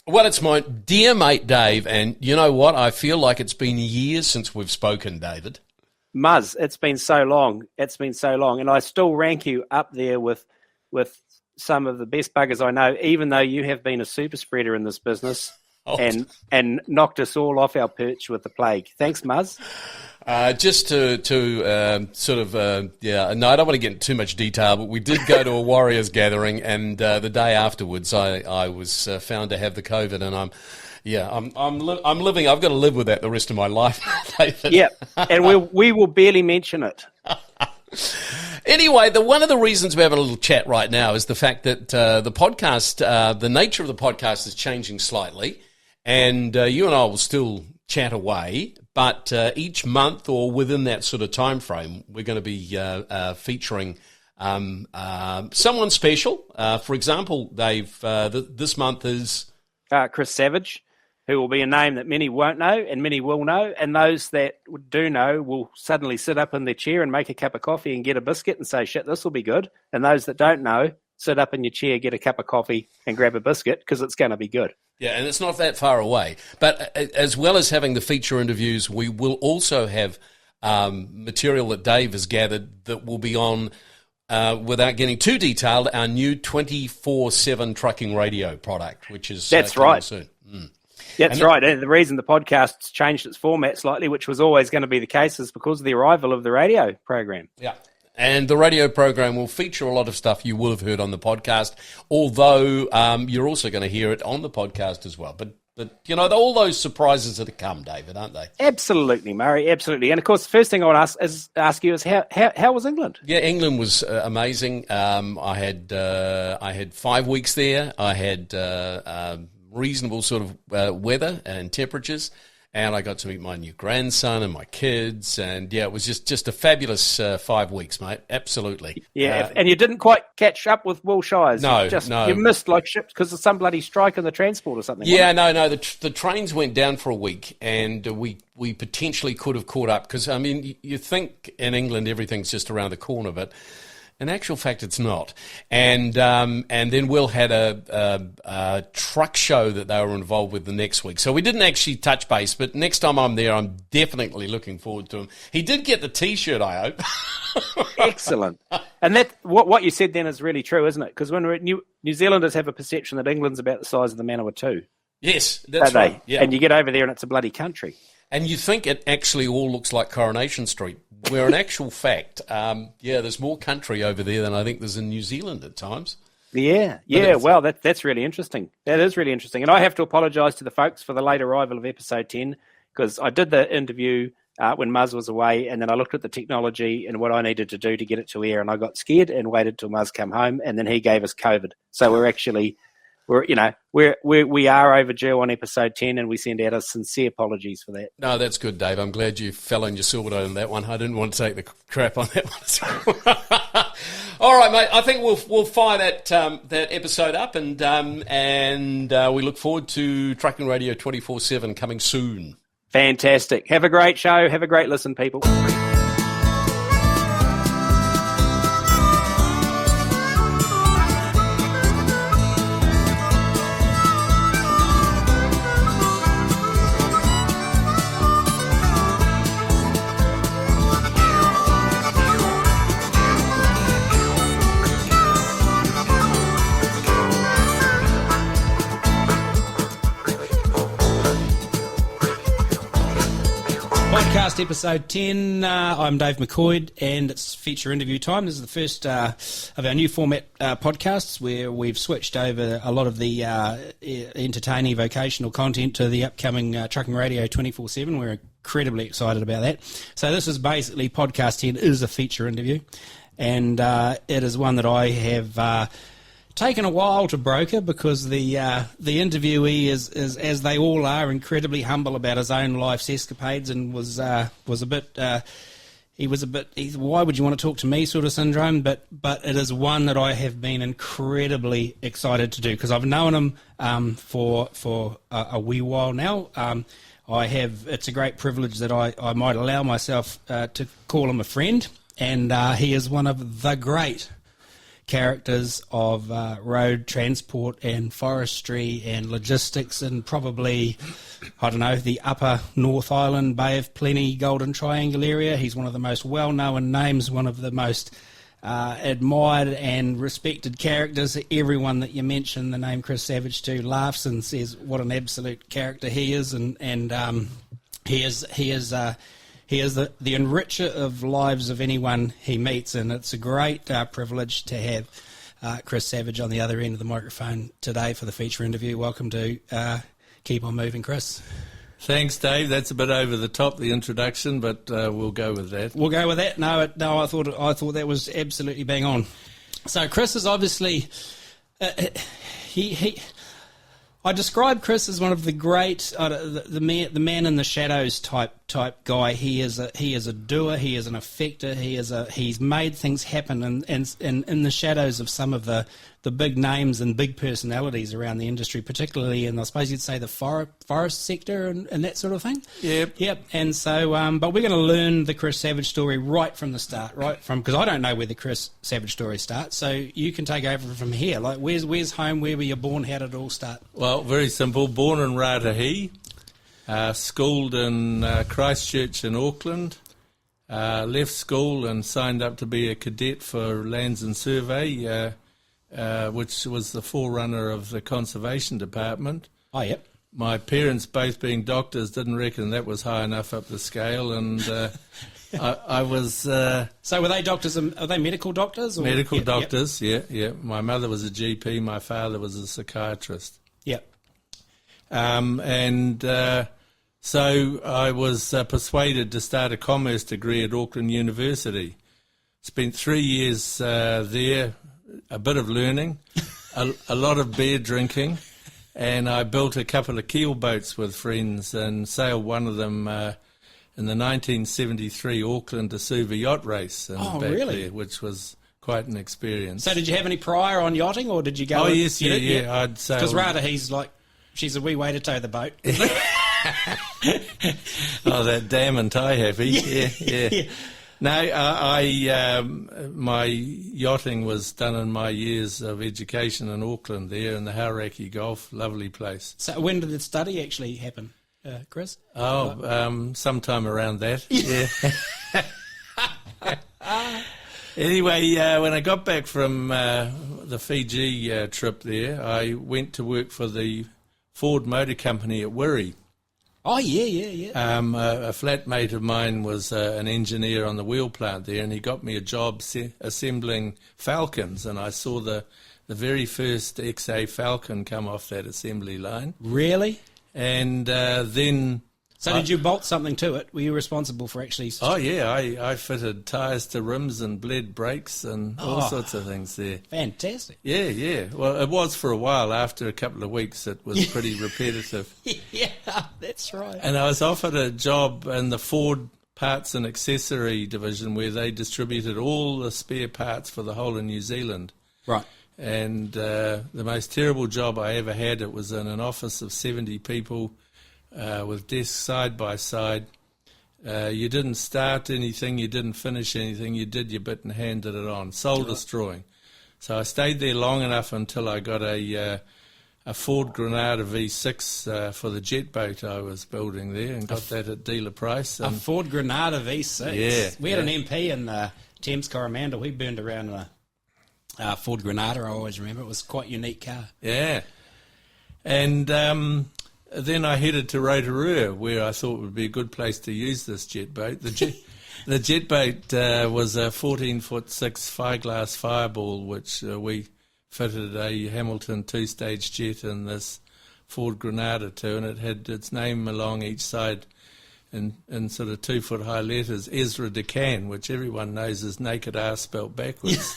Well, it's my dear mate Dave, and you know what? I feel like it's been years since we've spoken, David. Muzz, it's been so long. And I still rank you up there with some of the best buggers I know, even though you have been a super spreader in this business and knocked us all off our perch with the plague. Thanks, Muzz. Just to sort of, no, I don't want to get into too much detail, but we did go to a Warriors gathering, and the day afterwards I was found to have the COVID, and I'm living. I've got to live with that the rest of my life, David. Yeah, and we will barely mention it. Anyway, one of the reasons we're having a little chat right now is the fact that the podcast, the nature of the podcast is changing slightly, and you and I will still chat away, but each month or within that sort of time frame, we're going to be featuring someone special. For example, Dave, this month is Chris Savage, who will be a name that many won't know and many will know, and those that do know will suddenly sit up in their chair and make a cup of coffee and get a biscuit and say, shit, this will be good. And those that don't know, sit up in your chair, get a cup of coffee and grab a biscuit because it's going to be good. Yeah, and it's not that far away. But as well as having the feature interviews, we will also have material that Dave has gathered that will be on, without getting too detailed, our new 24/7 trucking radio product, which is That's coming right. soon. That's right. And the reason the podcast's changed its format slightly, which was always going to be the case, is because of the arrival of the radio program. Yeah. And the radio program will feature a lot of stuff you will have heard on the podcast, although you're also going to hear it on the podcast as well. But you know, all those surprises that come, David, aren't they? Absolutely, Murray, absolutely. And, of course, the first thing I want to ask you is how was England? Yeah, England was amazing. I had 5 weeks there. I had reasonable sort of weather and temperatures. And I got to meet my new grandson and my kids, and yeah, it was just a fabulous 5 weeks, mate. Absolutely. Yeah, and you didn't quite catch up with Will Shires. No. You missed like ships because of some bloody strike in the transport or something. Yeah, no. The trains went down for a week, and we potentially could have caught up because I mean, you think in England everything's just around the corner, but in actual fact, it's not. And then Will had a truck show that they were involved with the next week. So we didn't actually touch base, but next time I'm there, I'm definitely looking forward to him. He did get the T-shirt, I hope. Excellent. And that what you said then is really true, isn't it? Because when we're New Zealanders have a perception that England's about the size of the Manawatu. Yes, that's right. Yeah. And you get over there and it's a bloody country. And you think it actually all looks like Coronation Street, where in actual fact, there's more country over there than I think there's in New Zealand at times. Yeah. Well, that's really interesting. That is really interesting. And I have to apologise to the folks for the late arrival of episode 10, because I did the interview when Muzz was away, and then I looked at the technology and what I needed to do to get it to air, and I got scared and waited till Muzz come home, and then he gave us COVID. So we are overdue on episode 10, and we send out our sincere apologies for that. No, that's good, Dave. I'm glad you fell on your sword on that one. I didn't want to take the crap on that one. All right, mate. I think we'll fire that episode up, and we look forward to Trucking Radio 24/7 coming soon. Fantastic. Have a great show. Have a great listen, people. Podcast episode 10. I'm Dave McCoy, and it's feature interview time. This is the first of our new format podcasts where we've switched over a lot of the entertaining vocational content to the upcoming Trucking Radio 24/7. We're incredibly excited about that. So this is basically podcast 10 is a feature interview, and it is one that I have taken a while to broker because the interviewee is as they all are incredibly humble about his own life's escapades, and was a bit why would you want to talk to me sort of syndrome, but it is one that I have been incredibly excited to do because I've known him for a wee while now. It's a great privilege that I might allow myself to call him a friend, and he is one of the great characters of road transport and forestry and logistics and probably, I don't know, the upper North Island, Bay of Plenty, Golden Triangle area. He's one of the most well-known names, one of the most admired and respected characters. Everyone that you mention the name Chris Savage to laughs and says what an absolute character he is, and he is the enricher of lives of anyone he meets, and it's a great privilege to have Chris Savage on the other end of the microphone today for the feature interview. Welcome to Keep On Moving, Chris. Thanks, Dave. That's a bit over the top, the introduction, but we'll go with that. We'll go with that. No, I thought that was absolutely bang on. So Chris is obviously I describe Chris as one of the great, the man in the shadows type guy. He is a doer. He is an effector. He's made things happen, and in the shadows of some of the big names and big personalities around the industry, particularly in, I suppose you'd say, the forest sector and that sort of thing. Yep. And so, but we're going to learn the Chris Savage story right from the start, because I don't know where the Chris Savage story starts. So you can take over from here. Like, where's home? Where were you born? How did it all start? Well, very simple. Born in Ratahi, schooled in Christchurch in Auckland. Left school and signed up to be a cadet for Lands and Survey, which was the forerunner of the Conservation Department. Oh, yep. My parents, both being doctors, didn't reckon that was high enough up the scale, and I was... So were they doctors? Are they medical doctors? Or? Medical Yep. doctors, yeah. My mother was a GP, my father was a psychiatrist. Yep. So I was persuaded to start a commerce degree at Auckland University. Spent 3 years there, a bit of learning, a lot of beer drinking, and I built a couple of keel boats with friends and sailed one of them in the 1973 Auckland to Suva yacht race. Really? There, which was quite an experience. So did you have any prior on yachting, or did you go... Oh, yes, yeah. I'd sail... Because Ratahi's like, she's a wee way to tow the boat. Oh, that damn and tie happy. Yeah. No, my yachting was done in my years of education in Auckland there in the Hauraki Gulf. Lovely place. So when did the study actually happen, Chris? Oh, sometime around that. Yeah. Anyway, when I got back from the Fiji trip there, I went to work for the Ford Motor Company at Wiri. Oh, yeah. A flatmate of mine was an engineer on the wheel plant there, and he got me a job assembling Falcons, and I saw the very first XA Falcon come off that assembly line. Really? And then... So did you bolt something to it? Were you responsible for actually... Oh, yeah, I fitted tyres to rims and bled brakes and all sorts of things there. Fantastic. Yeah. Well, it was for a while. After a couple of weeks, it was pretty repetitive. Yeah, that's right. And I was offered a job in the Ford Parts and Accessory division where they distributed all the spare parts for the whole of New Zealand. Right. And the most terrible job I ever had, it was in an office of 70 people, with desks side by side. You didn't start anything, you didn't finish anything, you did your bit and handed it on. Soul destroying. So I stayed there long enough until I got a Ford Granada V6 for the jet boat I was building there, and got that at dealer price. A Ford Granada V6? Yeah. We had an MP in Thames Coromandel. We burned around a Ford Granada, I always remember. It was quite a unique car. Yeah. And... then I headed to Rotorua, where I thought would be a good place to use this jet boat. The jet boat was a 14'6" Fireglass Fireball, which we fitted a Hamilton two-stage jet in this Ford Granada to, and it had its name along each side in sort of 2-foot high letters, Ezra DeCan, which everyone knows is naked ass spelt backwards.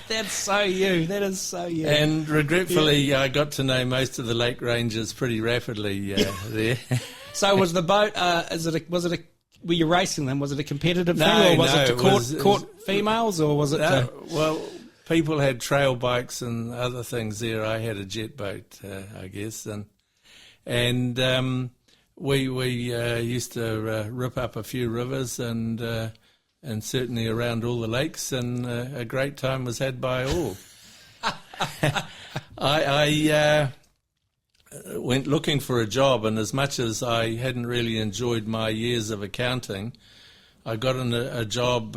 That's so you. That is so you. And regretfully, I got to know most of the lake rangers pretty rapidly there. So was the boat? Were you racing them? Was it a competitive thing, or was it to court females, or was it? Well, people had trail bikes and other things there. I had a jet boat, I guess, and we used to rip up a few rivers and and certainly around all the lakes, and a great time was had by all. I went looking for a job, and as much as I hadn't really enjoyed my years of accounting, I got a job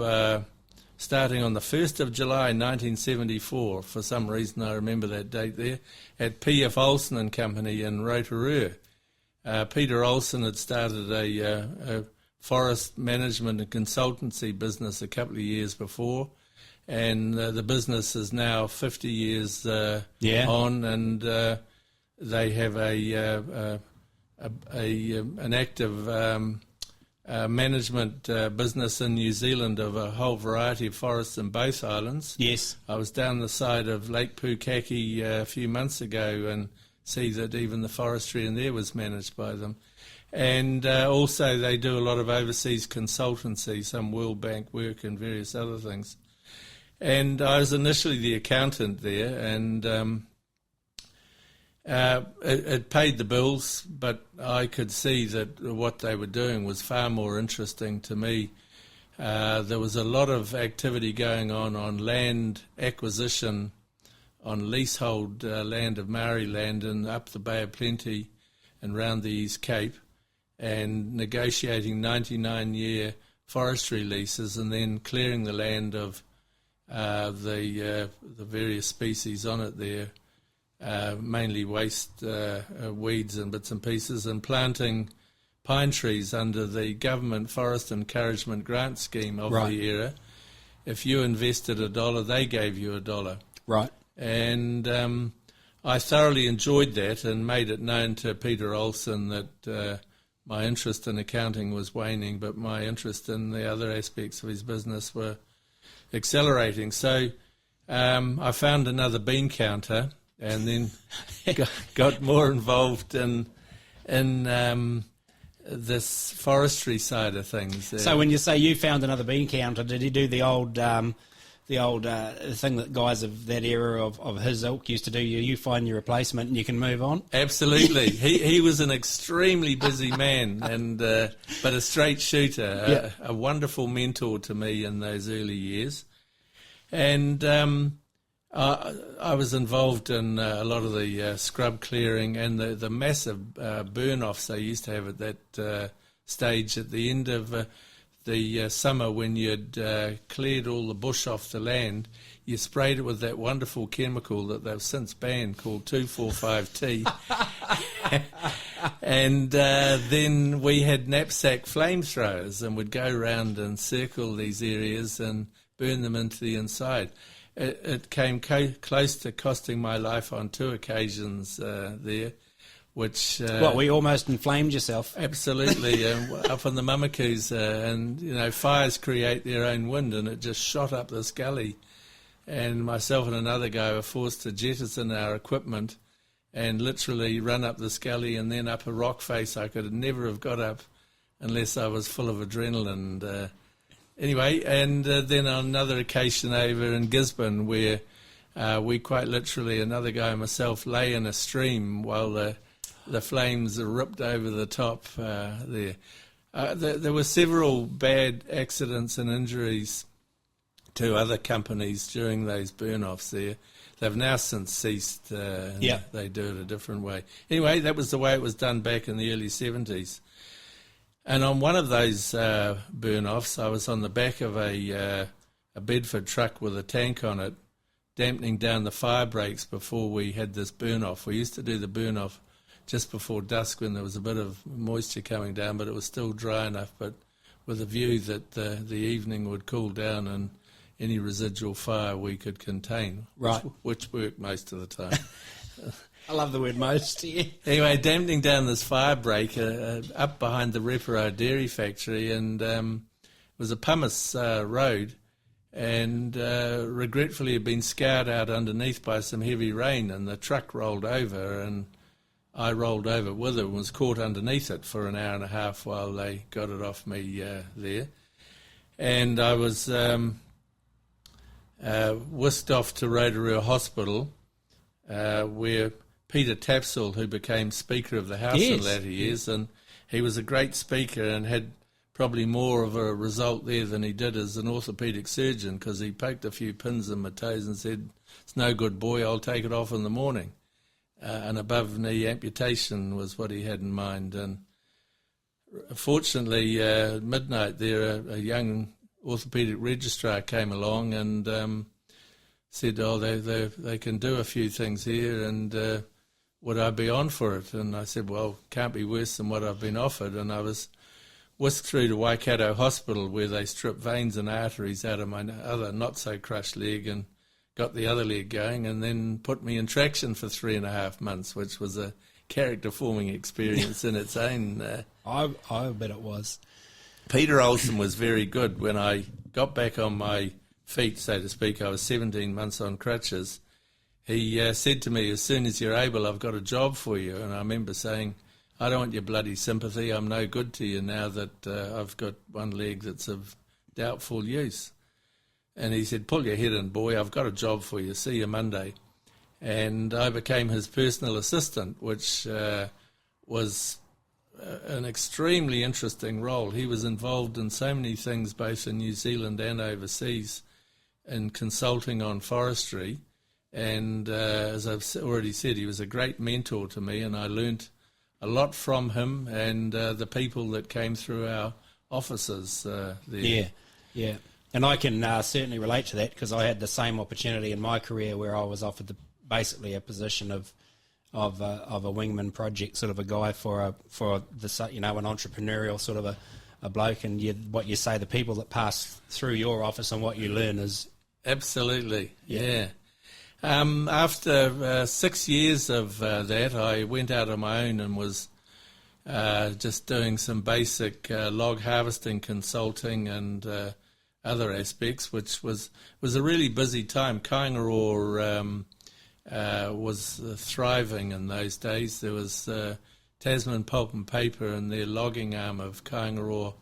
starting on the 1st of July 1974. For some reason I remember that date there, at P.F. Olsen and Company in Rotorua. Peter Olsen had started a forest management and consultancy business a couple of years before, and the business is now 50 years on, and they have an active management business in New Zealand of a whole variety of forests in both islands. Yes. I was down the side of Lake Pukaki a few months ago and see that even the forestry in there was managed by them. And also they do a lot of overseas consultancy, some World Bank work and various other things. And I was initially the accountant there, and it paid the bills, but I could see that what they were doing was far more interesting to me. There was a lot of activity going on land acquisition, on leasehold land of Maori land and up the Bay of Plenty and round the East Cape, and negotiating 99-year forestry leases and then clearing the land of the various species on it there, mainly waste weeds and bits and pieces, and planting pine trees under the government forest encouragement grant scheme of the era. If you invested $1, they gave you $1. Right. And I thoroughly enjoyed that and made it known to Peter Olsen that my interest in accounting was waning, but my interest in the other aspects of his business were accelerating. So I found another bean counter and then got more involved in this forestry side of things. So when you say you found another bean counter, did he do the old thing that guys of that era of his ilk used to do? You find your replacement and you can move on? Absolutely. He was an extremely busy man, and but a straight shooter, a wonderful mentor to me in those early years. And I was involved in a lot of the scrub clearing and the massive burn-offs they used to have at that stage at the end of the summer, when you'd cleared all the bush off the land. You sprayed it with that wonderful chemical that they've since banned called 2,4,5-T. And then we had knapsack flamethrowers and would go around and circle these areas and burn them into the inside. It came close to costing my life on 2 occasions there, which... we almost inflamed yourself. Absolutely, up on the Mamakus, and, fires create their own wind, and it just shot up this gully. And myself and another guy were forced to jettison our equipment and literally run up this gully and then up a rock face I could never have got up unless I was full of adrenaline. Anyway, and then on another occasion over in Gisborne, where we quite literally, another guy and myself, lay in a stream while the flames ripped over the top there. There were several bad accidents and injuries to other companies during those burn-offs there. They've now since ceased. They do it a different way. Anyway, that was the way it was done back in the early 70s. And on one of those burn-offs, I was on the back of a Bedford truck with a tank on it, dampening down the fire breaks before we had this burn-off. We used to do the burn-off just before dusk when there was a bit of moisture coming down, but it was still dry enough, but with a view that the evening would cool down and any residual fire we could contain, which worked most of the time. I love the word most. Yeah. Anyway, dampening down this fire break up behind the Reparo dairy factory, and it was a pumice road, and regretfully had been scoured out underneath by some heavy rain, and the truck rolled over, and I rolled over with it and was caught underneath it for an hour and a half while they got it off me there. And I was whisked off to Rotorua Hospital, where Peter Tapsell, who became Speaker of the House in later years, and he was a great speaker and had probably more of a result there than he did as an orthopaedic surgeon, because he poked a few pins in my toes and said, "It's no good, boy, I'll take it off in the morning." An above-knee amputation was what he had in mind. And fortunately, at midnight there, a young orthopaedic registrar came along and said, "Oh, they can do a few things here, and would I be on for it?" And I said, "Well, can't be worse than what I've been offered." And I was whisked through to Waikato Hospital, where they stripped veins and arteries out of my other not-so-crushed leg and got the other leg going, and then put me in traction for 3.5 months, which was a character-forming experience in its own. I bet it was. Peter Olsen was very good. When I got back on my feet, so to speak, I was 17 months on crutches. He said to me, "As soon as you're able, I've got a job for you." And I remember saying, "I don't want your bloody sympathy. I'm no good to you now that I've got one leg that's of doubtful use." And he said, "Pull your head in, boy. I've got a job for you. See you Monday." And I became his personal assistant, which was an extremely interesting role. He was involved in so many things, both in New Zealand and overseas, in consulting on forestry. And as I've already said, he was a great mentor to me, and I learnt a lot from him and the people that came through our offices there. Yeah. And I can certainly relate to that, because I had the same opportunity in my career where I was offered basically a position of a wingman project sort of a guy for the an entrepreneurial sort of a bloke, and what you say, the people that pass through your office and what you learn is absolutely After 6 years of that, I went out on my own and was just doing some basic log harvesting consulting and other aspects, which was a really busy time. Kaingaroa was thriving in those days. There was Tasman Pulp and Paper and their logging arm of Kaingaroa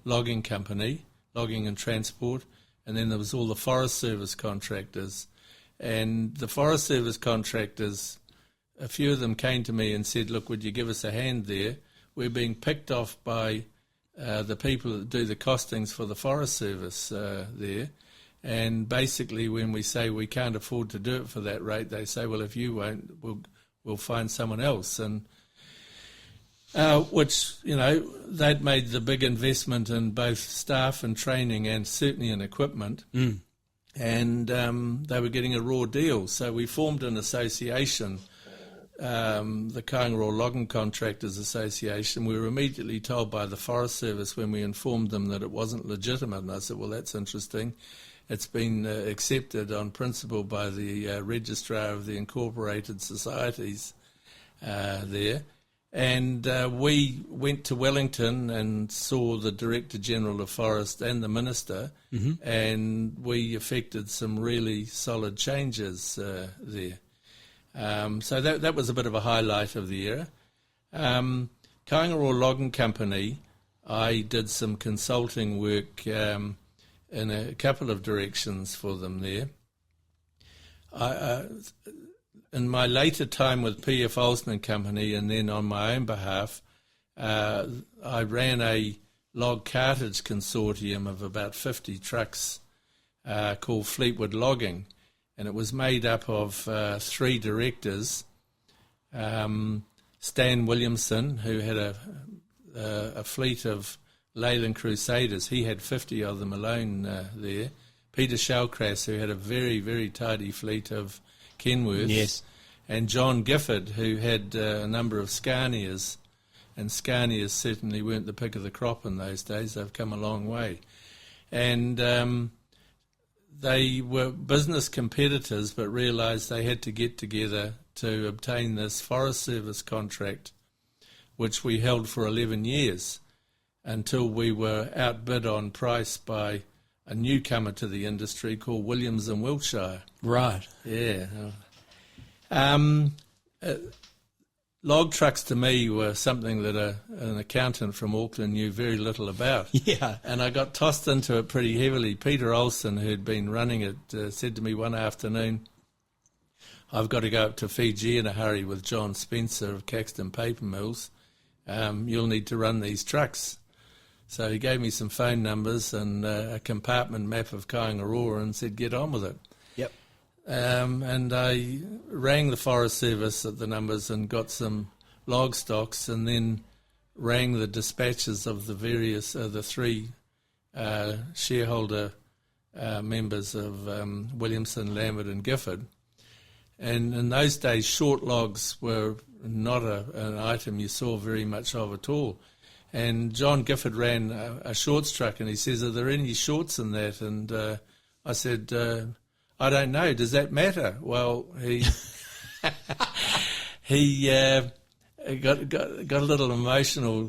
Logging Company, logging and transport, and then there was all the Forest Service contractors. And the Forest Service contractors, a few of them came to me and said, "Look, would you give us a hand there? We're being picked off by the people that do the costings for the Forest Service there. And basically when we say we can't afford to do it for that rate, they say, well, if you won't, we'll find someone else." And which, they'd made the big investment in both staff and training and certainly in equipment. Mm. And they were getting a raw deal. So we formed an association, the Kaingaroa Logging Contractors Association. We were immediately told by the Forest Service when we informed them that it wasn't legitimate. And I said, well, that's interesting. It's been accepted on principle by the Registrar of the Incorporated Societies there. And we went to Wellington and saw the Director General of Forest and the Minister, and we effected some really solid changes there. So that was a bit of a highlight of the year. Kaingaroa Logging Company, I did some consulting work in a couple of directions for them there. In my later time with P.F. Olsen and Company, and then on my own behalf, I ran a log cartage consortium of about 50 trucks called Fleetwood Logging, and it was made up of 3 directors. Stan Williamson, who had a fleet of Leyland Crusaders, he had 50 of them alone there. Peter Shellcrass, who had a very, very tidy fleet of Kenworths. Yes. And John Gifford, who had a number of Scanias, and Scanias certainly weren't the pick of the crop in those days. They've come a long way. And they were business competitors but realised they had to get together to obtain this Forest Service contract, which we held for 11 years until we were outbid on price by a newcomer to the industry called Williams and Wiltshire. Right. Yeah. Log trucks to me were something that an accountant from Auckland knew very little about. Yeah. And I got tossed into it pretty heavily. Peter Olsen, who'd been running it, said to me one afternoon, "I've got to go up to Fiji in a hurry with John Spencer of Caxton Paper Mills. You'll need to run these trucks." So he gave me some phone numbers and a compartment map of Kaingaroa and said, get on with it. Yep. And I rang the Forest Service at the numbers and got some log stocks, and then rang the dispatches of the various, the three shareholder members of Williamson, Lambert and Gifford. And in those days, short logs were not an item you saw very much of at all. And John Gifford ran a shorts truck, and he says, are there any shorts in that? And I said, I don't know. Does that matter? Well, he got a little emotional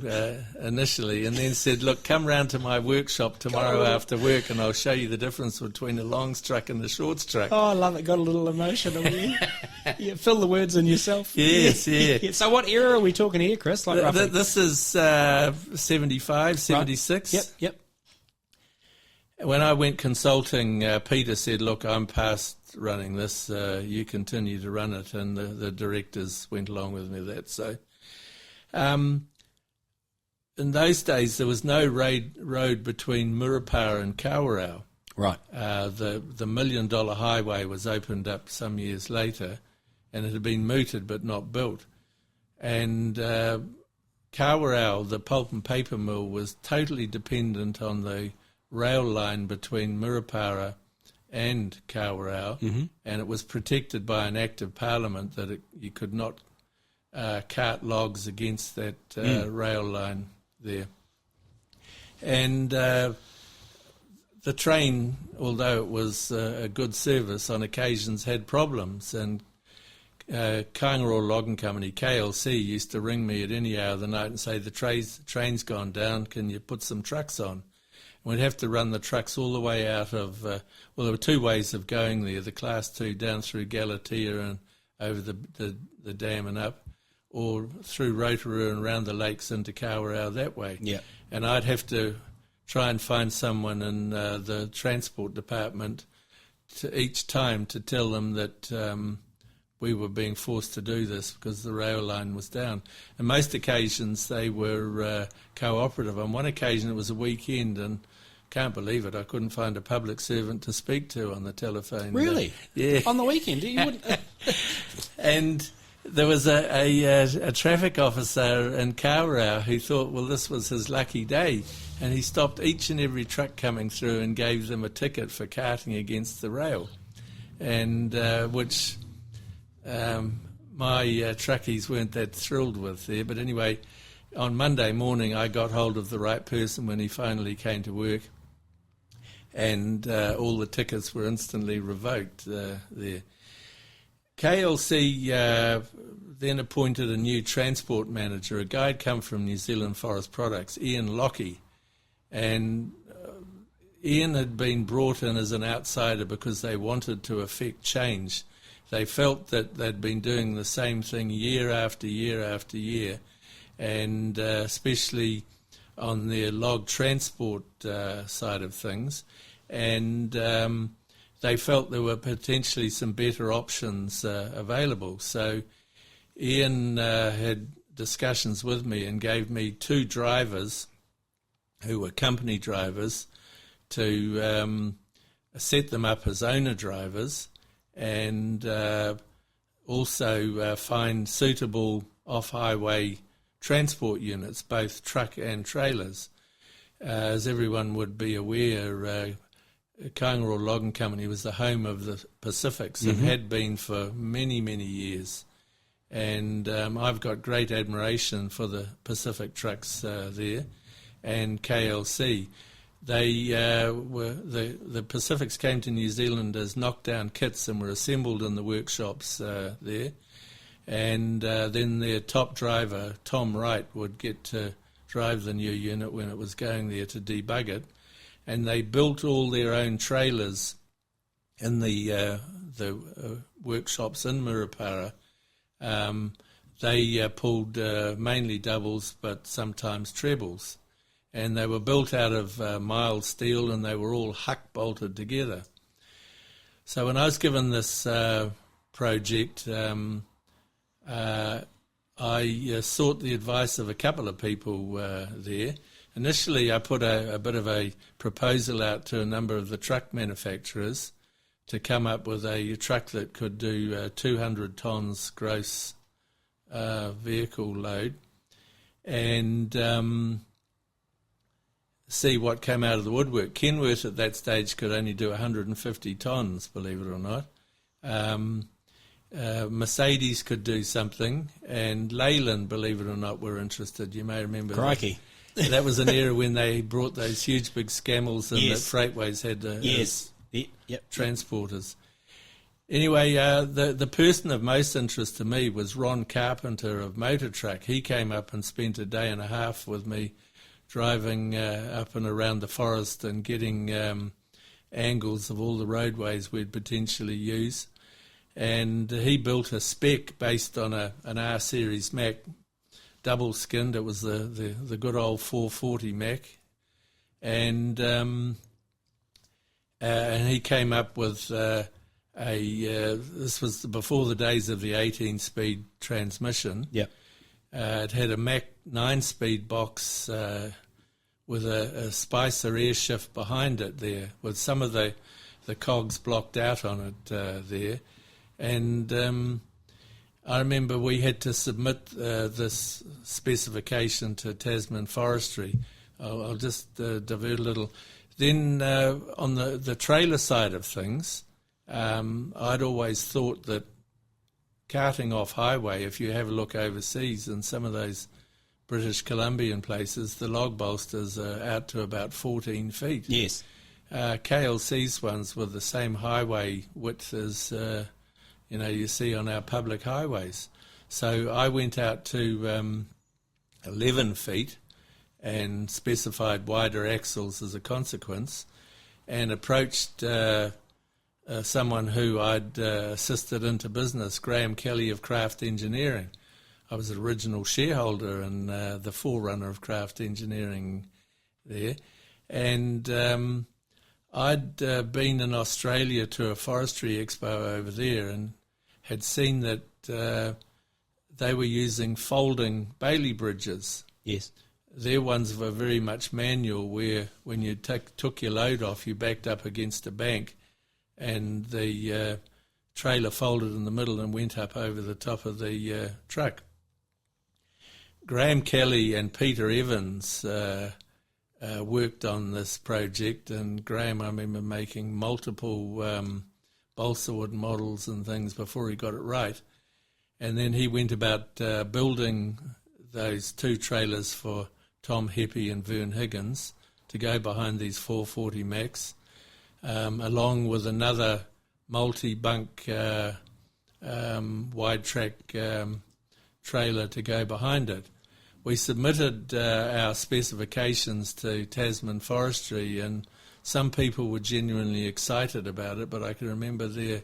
initially, and then said, look, come round to my workshop tomorrow after work and I'll show you the difference between a longs truck and the shorts truck. Oh, I love it. Got a little emotional. You fill the words in yourself. Yes, yeah. So what era are we talking here, Chris? Like roughly? This is 75, 76. Right. Yep. When I went consulting, Peter said, look, I'm past running this. You continue to run it. And the directors went along with me with that. So in those days, there was no road between Murupara and Kawerau. Right. The $1 million highway was opened up some years later, and it had been mooted but not built. And Kawerau, the pulp and paper mill, was totally dependent on the rail line between Murupara and Kawerau, and it was protected by an Act of Parliament that you could not cart logs against that rail line there. And the train, although it was a good service, on occasions had problems, and Kaingaroa Logging Company, KLC, used to ring me at any hour of the night and say, the train's gone down, can you put some trucks on? We'd have to run the trucks all the way out of, there were two ways of going there, the Class 2 down through Galatea and over the dam and up, or through Rotorua and round the lakes into Kawerau that way. Yeah. And I'd have to try and find someone in the transport department each time to tell them that we were being forced to do this because the rail line was down. And most occasions they were cooperative. On one occasion it was a weekend, and can't believe it, I couldn't find a public servant to speak to on the telephone. Really? Yeah. On the weekend? You wouldn't... And there was a traffic officer in Kawerau who thought, well, this was his lucky day, and he stopped each and every truck coming through and gave them a ticket for carting against the rail, and which my truckies weren't that thrilled with there. But anyway, on Monday morning I got hold of the right person when he finally came to work, and all the tickets were instantly revoked there. KLC then appointed a new transport manager, a guy had come from New Zealand Forest Products, Ian Lockie, and Ian had been brought in as an outsider because they wanted to effect change. They felt that they'd been doing the same thing year after year after year, and especially on their log transport side of things, and they felt there were potentially some better options available. So Ian had discussions with me and gave me two drivers who were company drivers to set them up as owner drivers, and also find suitable off-highway transport units, both truck and trailers. As everyone would be aware, Kaingaroa Logging Company was the home of the Pacifics and had been for many, many years. And I've got great admiration for the Pacific trucks there and KLC. They were the Pacifics came to New Zealand as knockdown kits and were assembled in the workshops there. And then their top driver, Tom Wright, would get to drive the new unit when it was going there to debug it. And they built all their own trailers in the workshops in Murupara. They pulled mainly doubles, but sometimes trebles. And they were built out of mild steel, and they were all huck bolted together. So when I was given this project, I sought the advice of a couple of people there, initially I put a bit of a proposal out to a number of the truck manufacturers to come up with a truck that could do 200 tonnes gross vehicle load, and see what came out of the woodwork. Kenworth at that stage could only do 150 tonnes, believe it or not. Mercedes could do something, and Leyland, believe it or not, were interested. You may remember. Crikey. That was an era when they brought those huge big Scammels, and Yes. the Freightways had Yep. transporters. Anyway, the person of most interest to me was Ron Carpenter of Motor Truck. He came up and spent a day and a half with me driving up and around the forest and getting angles of all the roadways we'd potentially use. And he built a spec based on an R-Series Mac, double-skinned. It was the good old 440 Mac. And he came up with this was before the days of the 18-speed transmission. Yep. It had a Mac 9-speed box with a Spicer air shift behind it there, with some of the cogs blocked out on it there. And I remember we had to submit this specification to Tasman Forestry. I'll just divert a little. Then on the trailer side of things, I'd always thought that carting off highway, if you have a look overseas in some of those British Columbian places, the log bolsters are out to about 14 feet. Yes. KLC's ones were the same highway width as you see on our public highways. So I went out to 11 feet and specified wider axles as a consequence, and approached someone who I'd assisted into business, Graham Kelly of Craft Engineering. I was an original shareholder and the forerunner of Craft Engineering there. And I'd been in Australia to a forestry expo over there and had seen that they were using folding Bailey bridges. Yes. Their ones were very much manual, where when you took your load off, you backed up against a bank and the trailer folded in the middle and went up over the top of the truck. Graham Kelly and Peter Evans worked on this project, and Graham, I remember, making multiple balsa wood models and things before he got it right. And then he went about building those two trailers for Tom Heppy and Vern Higgins to go behind these 440 Macs, along with another multi-bunk wide-track trailer to go behind it. We submitted our specifications to Tasman Forestry, and some people were genuinely excited about it, but I can remember their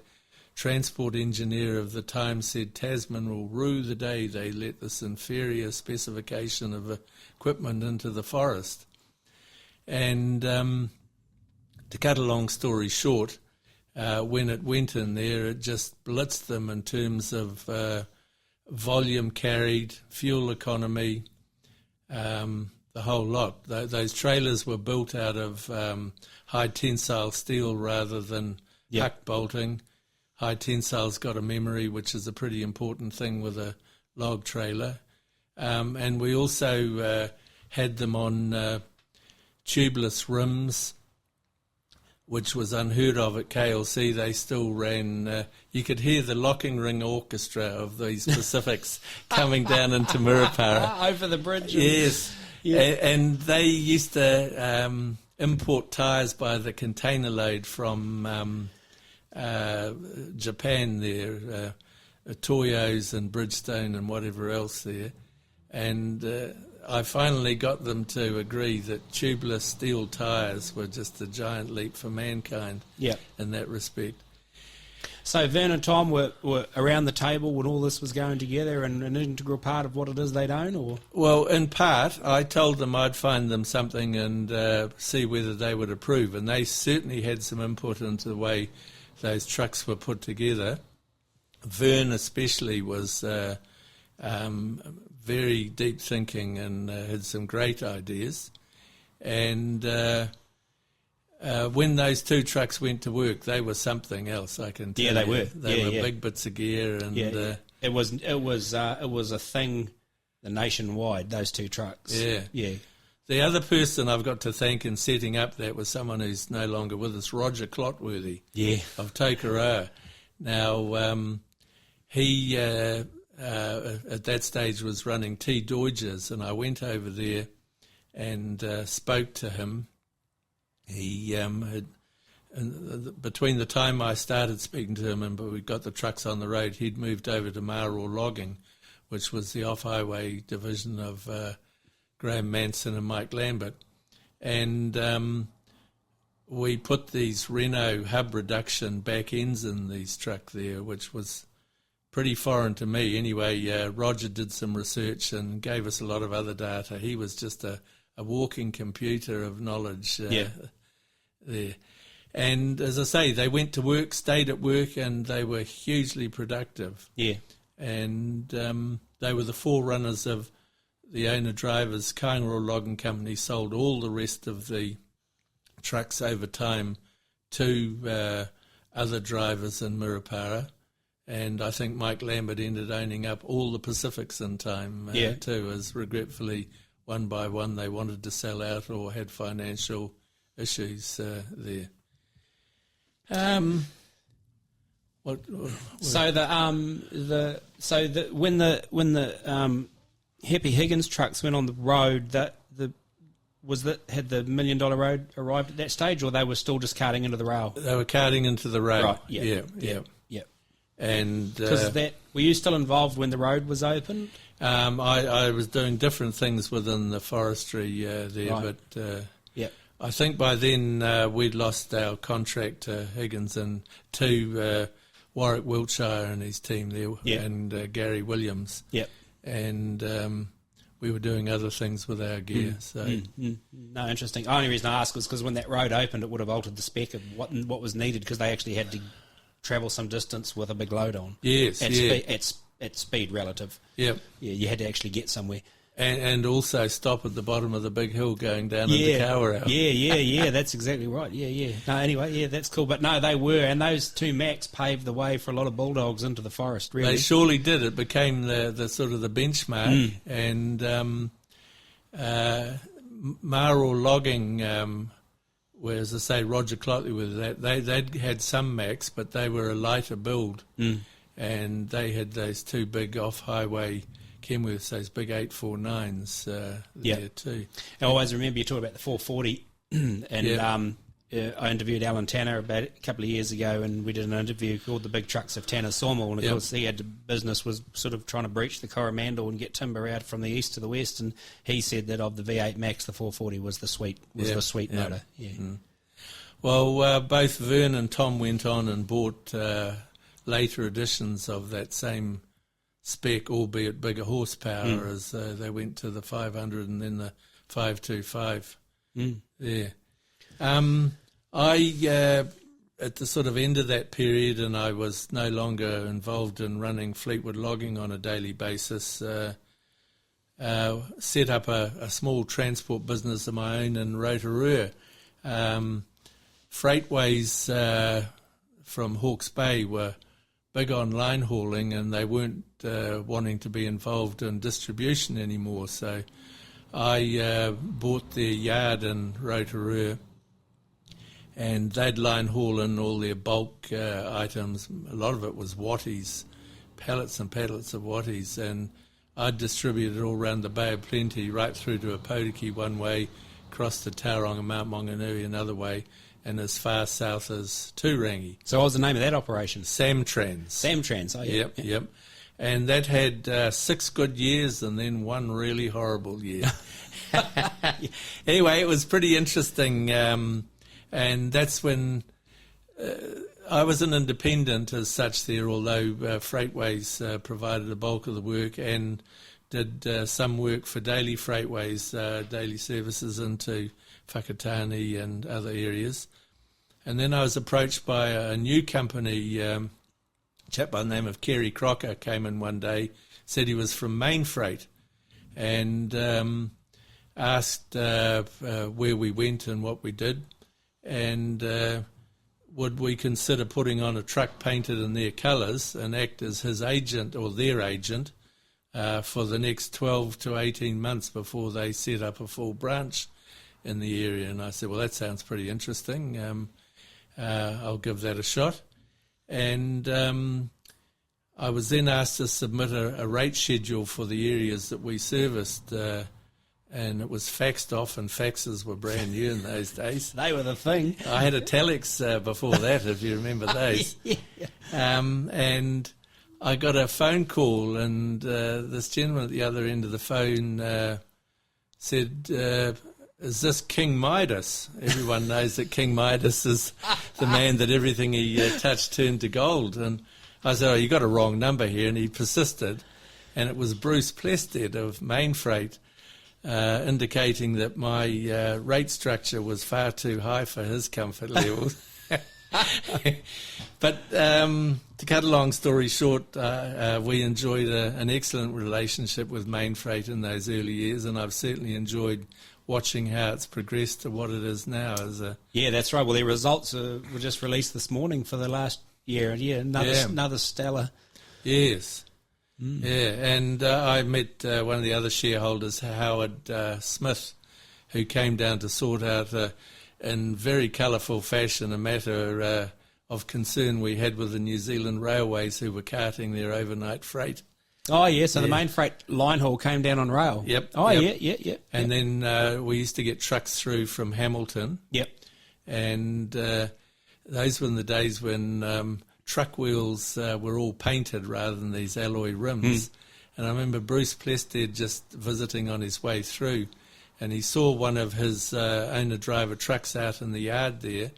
transport engineer of the time said Tasman will rue the day they let this inferior specification of equipment into the forest. And to cut a long story short, when it went in there, it just blitzed them in terms of volume carried, fuel economy, the whole lot. Those trailers were built out of high tensile steel rather than huck bolting. High tensile's got a memory, which is a pretty important thing with a log trailer. And we also had them on tubeless rims, which was unheard of at KLC. They still ran, you could hear the locking ring orchestra of these Pacifics coming down into Murupara. Over the bridge. Yes. Yeah. And they used to import tyres by the container load from Japan there, Toyos and Bridgestone and whatever else there. And I finally got them to agree that tubeless steel tyres were just a giant leap for mankind in that respect. So Vern and Tom were around the table when all this was going together and an integral part of what it is they'd own? Or? Well, in part, I told them I'd find them something and see whether they would approve. And they certainly had some input into the way those trucks were put together. Vern especially was very deep thinking and had some great ideas. And when those two trucks went to work, they were something else, I can tell you. Yeah, they were. They were big bits of gear. And it was a thing nationwide, those two trucks. Yeah. The other person I've got to thank in setting up that was someone who's no longer with us, Roger Clotworthy of Tokoroa. Now, he at that stage was running T. Deutges, and I went over there and spoke to him. He had, between the time I started speaking to him and we got the trucks on the road, he'd moved over to Maror Logging, which was the off-highway division of Graham Manson and Mike Lambert. And we put these Renault hub reduction back ends in these truck there, which was pretty foreign to me. Anyway, Roger did some research and gave us a lot of other data. He was just a walking computer of knowledge there. And as I say, they went to work, stayed at work, and they were hugely productive. Yeah. And they were the forerunners of the owner-drivers. Kaingaroa Logging Company sold all the rest of the trucks over time to other drivers in Mirapara. And I think Mike Lambert ended owning up all the Pacifics in time too, as regretfully one by one they wanted to sell out or had financial issues there. When the Happy Higgins trucks went on the road, had the $1 million road arrived at that stage, or they were still just carting into the rail? They were carting into the rail. Right. Yeah. And because were you still involved when the road was opened? I was doing different things within the forestry there, right. but I think by then we'd lost our contract to Higgins and to Warwick Wiltshire and his team there, and Gary Williams. Yep. And we were doing other things with our gear. No, interesting. The only reason I asked was because when that road opened, it would have altered the spec of what was needed, because they actually had to travel some distance with a big load on. Yes, at speed relative. Yep. Yeah, you had to actually get somewhere. And also stop at the bottom of the big hill going down into Kawerau. Yeah, that's exactly right. Yeah. No, anyway, that's cool. But no, they were, and those two Macs paved the way for a lot of bulldogs into the forest, really. They surely did. It became the sort of the benchmark. And Maror Logging, where, as I say, Roger Clotley with that, they'd had some Macs, but they were a lighter build. And they had those two big off-highway Kenworths, those big 849s there too. I always remember you talking about the 440, and I interviewed Alan Tanner about a couple of years ago, and we did an interview called The Big Trucks of Tanner Sawmill, and of course he had the business was sort of trying to breach the Coromandel and get timber out from the east to the west, and he said that of the V8 Max, the 440 was the sweet motor. Well, both Vern and Tom went on and bought later editions of that same spec, albeit bigger horsepower, as they went to the 500 and then the 525 there. I, at the sort of end of that period, and I was no longer involved in running Fleetwood Logging on a daily basis, set up a small transport business of my own in Rotorua. Freightways from Hawke's Bay were big on line hauling, and they weren't wanting to be involved in distribution anymore. So I bought their yard in Rotorua, and they'd line haul in all their bulk items. A lot of it was watties, pallets and pallets of watties, and I'd distribute it all around the Bay of Plenty, right through to Apotiki one way, across to Tauranga, Mount Maunganui another way, and as far south as Turangi. So what was the name of that operation? Samtrans. Samtrans, oh yeah. Yep. And that had 6 good years and then one really horrible year. Anyway, it was pretty interesting, and that's when I was an independent as such there, although Freightways provided the bulk of the work and did some work for Daily Freightways, daily services into Whakatane and other areas. And then I was approached by a new company, a chap by the name of Kerry Crocker came in one day, said he was from Main Freight. And asked where we went and what we did, and would we consider putting on a truck painted in their colours and act as his agent or their agent for the next 12 to 18 months before they set up a full branch in the area. And I said, well, that sounds pretty interesting. I'll give that a shot. And I was then asked to submit a rate schedule for the areas that we serviced, and it was faxed off, and faxes were brand new in those days. They were the thing. I had a telex before that, if you remember those. Yeah. And I got a phone call, and this gentleman at the other end of the phone said, is this King Midas? Everyone knows that King Midas is the man that everything he touched turned to gold. And I said, oh, you got a wrong number here. And he persisted. And it was Bruce Plested of Main Freight, indicating that my rate structure was far too high for his comfort level. But to cut a long story short, we enjoyed an excellent relationship with Main Freight in those early years, and I've certainly enjoyed watching how it's progressed to what it is now. Yeah, that's right. Well, their results were just released this morning for the last year. Yeah, another stellar. Yes. Yeah, and I met one of the other shareholders, Howard Smith, who came down to sort out in very colourful fashion a matter of concern we had with the New Zealand Railways, who were carting their overnight freight. Oh, yeah, so the Main Freight line haul came down on rail. Yep. Oh, yep. Yeah. And then we used to get trucks through from Hamilton. Yep. And those were in the days when truck wheels were all painted rather than these alloy rims. And I remember Bruce Plested just visiting on his way through, and he saw one of his owner-driver trucks out in the yard there,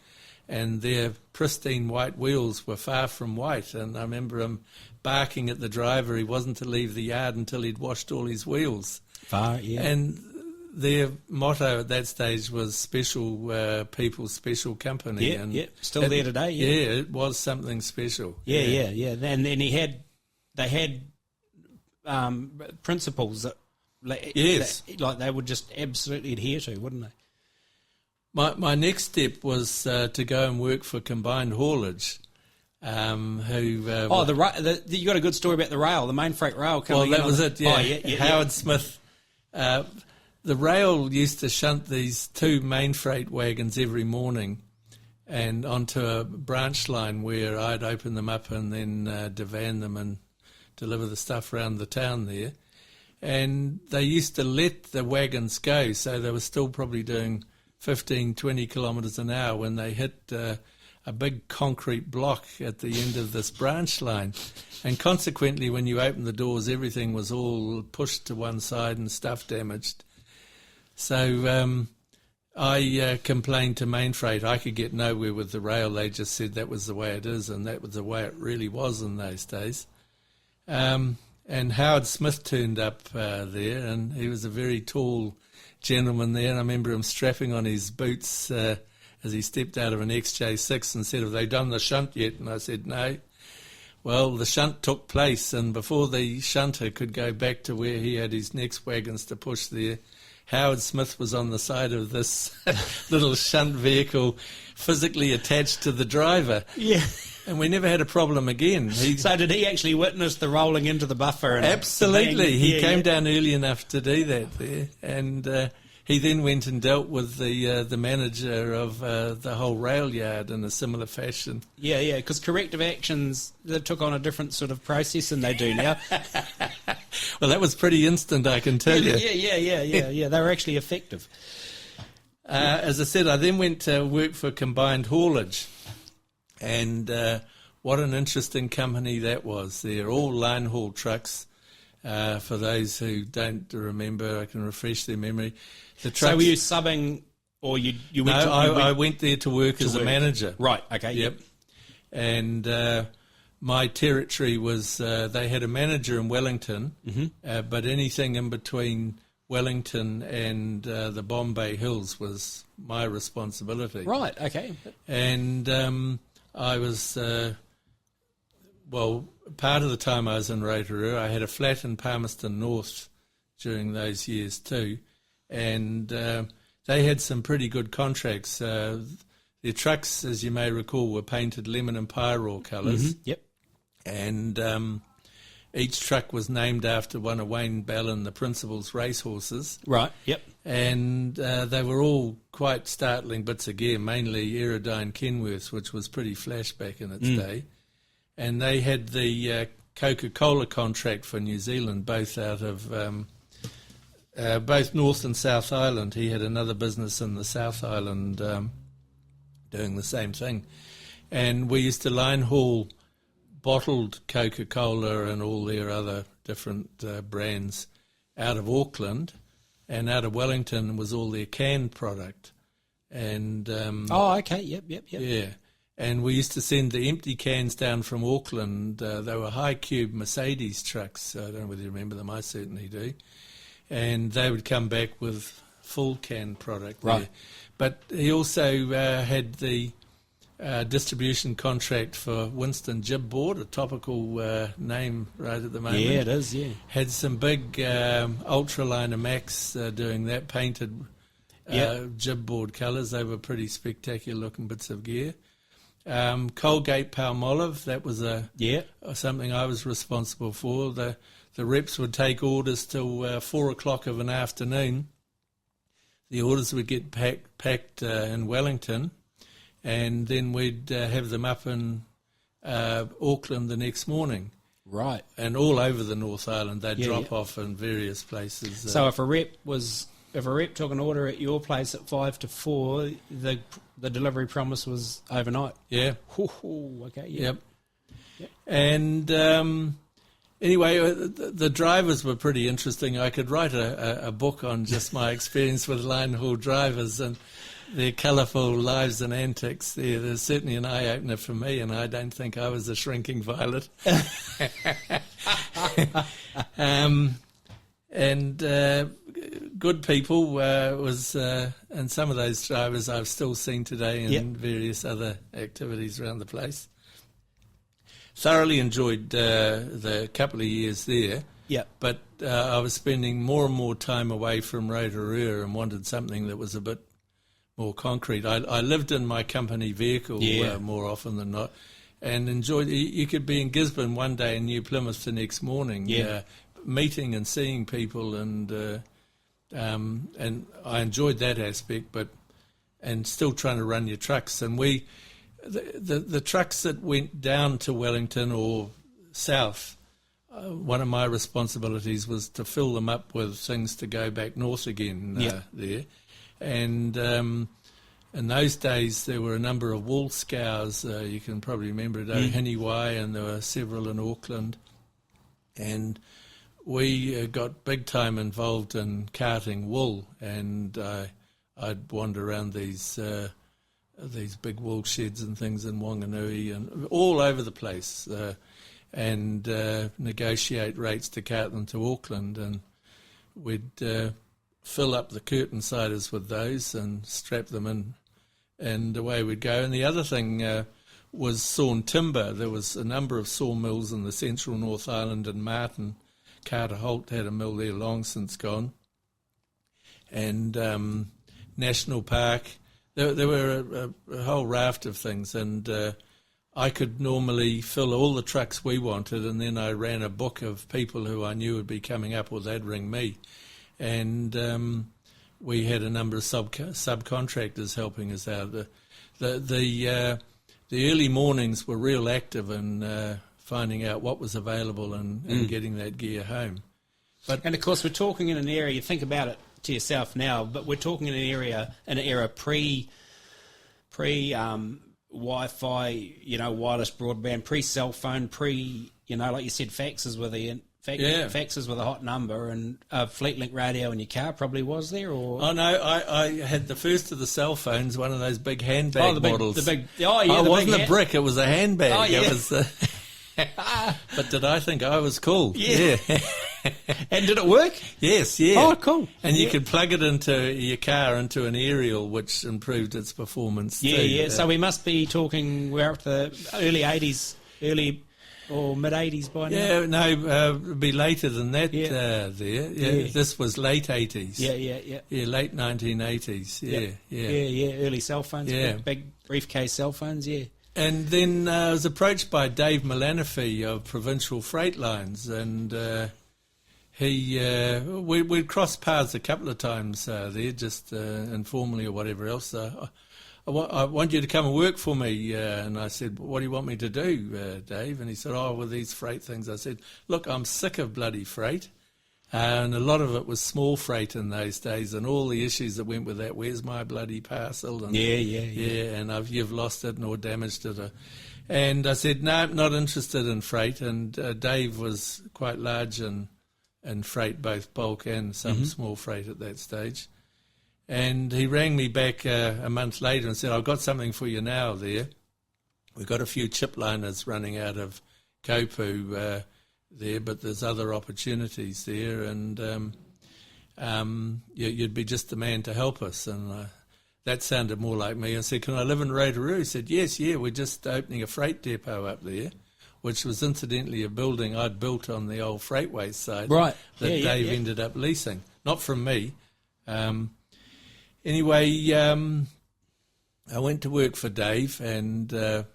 and their pristine white wheels were far from white. And I remember him barking at the driver he wasn't to leave the yard until he'd washed all his wheels. Yeah. And their motto at that stage was special people, special company. Yeah, and still there today. Yeah, it was something special. Yeah. And then they had principles that, yes, like they would just absolutely adhere to, wouldn't they? My next step was to go and work for Combined Haulage. You got a good story about the rail, the Main Freight rail coming in. Well, that was it, yeah. Yeah. Howard Smith. The rail used to shunt these 2 Main Freight wagons every morning and onto a branch line where I'd open them up and then divan them and deliver the stuff around the town there. And they used to let the wagons go, so they were still probably doing 15, 20 kilometres an hour when they hit a big concrete block at the end of this branch line. And consequently, when you opened the doors, everything was all pushed to one side and stuff damaged. So I complained to Main Freight. I could get nowhere with the rail. They just said that was the way it is, and that was the way it really was in those days. And Howard Smith turned up there, and he was a very tall gentleman there. And I remember him strapping on his boots as he stepped out of an XJ6 and said, have they done the shunt yet? And I said, no. Well, the shunt took place, and before the shunter could go back to where he had his next wagons to push there, Howard Smith was on the side of this little shunt vehicle physically attached to the driver. Yeah. And we never had a problem again. So did he actually witness the rolling into the buffer? And absolutely. He came down early enough to do that there. And he then went and dealt with the manager of the whole rail yard in a similar fashion. Yeah, because corrective actions, they took on a different sort of process than they do now. Well, that was pretty instant, I can tell you. Yeah. They were actually effective. As I said, I then went to work for Combined Haulage. And what an interesting company that was. They're all line haul trucks. For those who don't remember, I can refresh their memory. The trucks, so were you subbing, or you went? No, I went there to work as a manager. Right. Okay. Yep. And my territory was they had a manager in Wellington, but anything in between Wellington and the Bombay Hills was my responsibility. Right. Okay. And I was, part of the time I was in Rotorua, I had a flat in Palmerston North during those years too, and they had some pretty good contracts. Their trucks, as you may recall, were painted lemon and pyroar colours. Mm-hmm. Yep. And each truck was named after one of Wayne Ballon, the principal's racehorses. Right, yep. And they were all quite startling bits of gear, mainly Aerodyne Kenworths, which was pretty flash back in its day. And they had the Coca-Cola contract for New Zealand, both out of both North and South Island. He had another business in the South Island doing the same thing. And we used to line haul bottled Coca-Cola and all their other different brands out of Auckland, and out of Wellington was all their canned product. And okay, yep. yeah. And we used to send the empty cans down from Auckland. They were high-cube Mercedes trucks. I don't know whether you remember them. I certainly do. And they would come back with full canned product. Right. There. But he also had the distribution contract for Winston Jibboard, a topical name right at the moment. Yeah, it is, yeah. Had some big Ultraliner Max doing that, painted Jibboard colours. They were pretty spectacular looking bits of gear. Colgate Palmolive, that was something I was responsible for. The reps would take orders till 4 o'clock of an afternoon. The orders would get packed in Wellington, and then we'd have them up in Auckland the next morning. Right. And all over the North Island, they'd drop off in various places. So if a rep took an order at your place at 5 to 4, the delivery promise was overnight. Yeah. Okay. Yeah. Yep. And anyway, the drivers were pretty interesting. I could write a book on just my experience with line haul drivers and their colourful lives and antics. There's certainly an eye-opener for me, and I don't think I was a shrinking violet. And good people and some of those drivers I've still seen today in various other activities around the place. Thoroughly enjoyed the couple of years there. Yeah. But I was spending more and more time away from Rotorua and wanted something that was a bit more concrete. I lived in my company vehicle more often than not, and enjoyed. You could be in Gisborne one day and New Plymouth the next morning, meeting and seeing people, and I enjoyed that aspect. And still trying to run your trucks, and the trucks that went down to Wellington or south. One of my responsibilities was to fill them up with things to go back north again there. And in those days, there were a number of wool scours. You can probably remember at Ohiniwai, and there were several in Auckland. And we got big time involved in carting wool, and I'd wander around these big wool sheds and things in Wanganui and all over the place. And negotiate rates to cart them to Auckland, and we'd fill up the curtain siders with those and strap them in, and away we'd go. And the other thing was sawn timber. There was a number of sawmills in the central North Island, and Martin Carter Holt had a mill there, long since gone. And National Park, there were a whole raft of things, and I could normally fill all the trucks we wanted, and then I ran a book of people who I knew would be coming up, or they'd ring me. And we had a number of subcontractors helping us out. The early mornings were real active in finding out what was available and getting that gear home. And of course, we're talking in an area, you think about it to yourself now, but we're talking in an era pre Wi-Fi, wireless broadband, pre-cell phone, like you said, faxes with a hot number, and fleet link radio in your car probably was there, or? Oh no, I had the first of the cell phones, one of those big handbag models. It wasn't a brick, it was a handbag. Oh, yeah. It was, but did I think I was cool? Yeah. And did it work? Yes, yeah. Oh, cool. And you could plug it into your car, into an aerial, which improved its performance too. Yeah. So we must be talking, we're up to the early 80s, or mid-80s by now? Yeah, no, it'd be later than that there. Yeah. This was late 80s. Yeah. Yeah, late 1980s. Yeah. Early cell phones, big briefcase cell phones, yeah. And then I was approached by Dave Milanofi of Provincial Freight Lines, and we'd crossed paths a couple of times there, just informally or whatever else. I want you to come and work for me. And I said, what do you want me to do, Dave? And he said, with these freight things. I said, look, I'm sick of bloody freight. And a lot of it was small freight in those days, and all the issues that went with that. Where's my bloody parcel? And, and you've lost it or damaged it. And I said, no, not interested in freight. And Dave was quite large in freight, both bulk and some small freight at that stage. And he rang me back a month later and said, I've got something for you now there. We've got a few chip liners running out of Kopu there, but there's other opportunities there, and you'd be just the man to help us. And that sounded more like me. I said, can I live in Rotorua? He said, yes, we're just opening a freight depot up there, which was incidentally a building I'd built on the old Freightways site that Dave ended up leasing. Not from me. Anyway, I went to work for Dave, and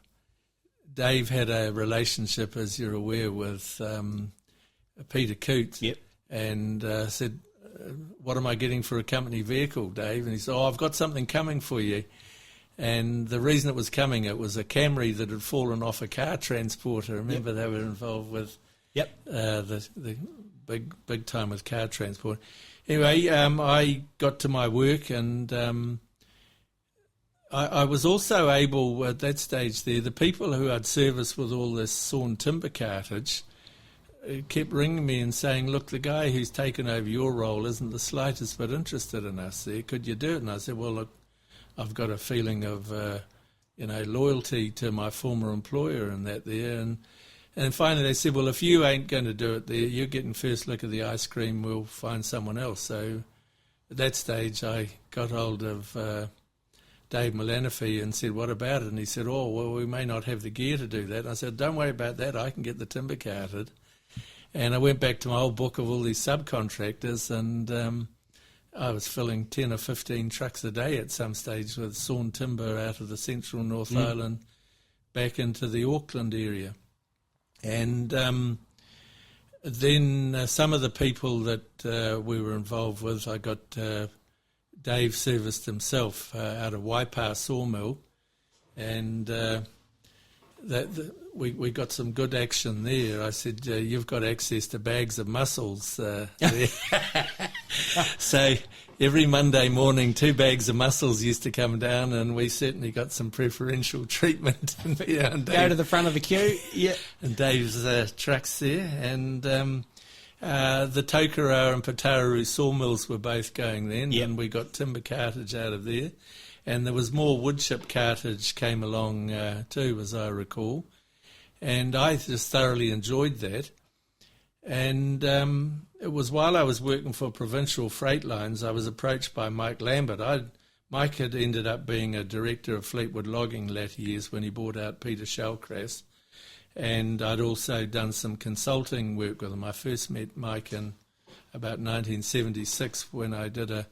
Dave had a relationship, as you're aware, with Peter Coote. Yep. And said, what am I getting for a company vehicle, Dave? And he said, I've got something coming for you. And the reason it was coming, it was a Camry that had fallen off a car transporter. Remember, they were involved with the big time with car transport. Anyway, I got to my work, and I was also able at that stage there, the people who I'd serviced with all this sawn timber cartage kept ringing me and saying, look, the guy who's taken over your role isn't the slightest bit interested in us there. Could you do it? And I said, well, look, I've got a feeling of, loyalty to my former employer and that there. And finally they said, well, if you ain't going to do it there, you're getting first lick of the ice cream, we'll find someone else. So at that stage I got hold of Dave Milanofi and said, what about it? And he said, we may not have the gear to do that. And I said, don't worry about that, I can get the timber carted. And I went back to my old book of all these subcontractors, and I was filling 10 or 15 trucks a day at some stage with sawn timber out of the central North Island back into the Auckland area. And then some of the people that we were involved with, I got Dave serviced himself out of Waipa Sawmill, and we got some good action there. I said, you've got access to bags of mussels there. So every Monday morning, 2 bags of mussels used to come down, and we certainly got some preferential treatment. And go to the front of the queue, and Dave's trucks there, and the Tokoroa and Pataru sawmills were both going then, and we got timber cartage out of there. And there was more woodchip cartage came along too, as I recall. And I just thoroughly enjoyed that. And it was while I was working for Provincial Freight Lines, I was approached by Mike Lambert. Mike had ended up being a director of Fleetwood Logging latter years when he bought out Peter Shellcrass. And I'd also done some consulting work with him. I first met Mike in about 1976 when I did a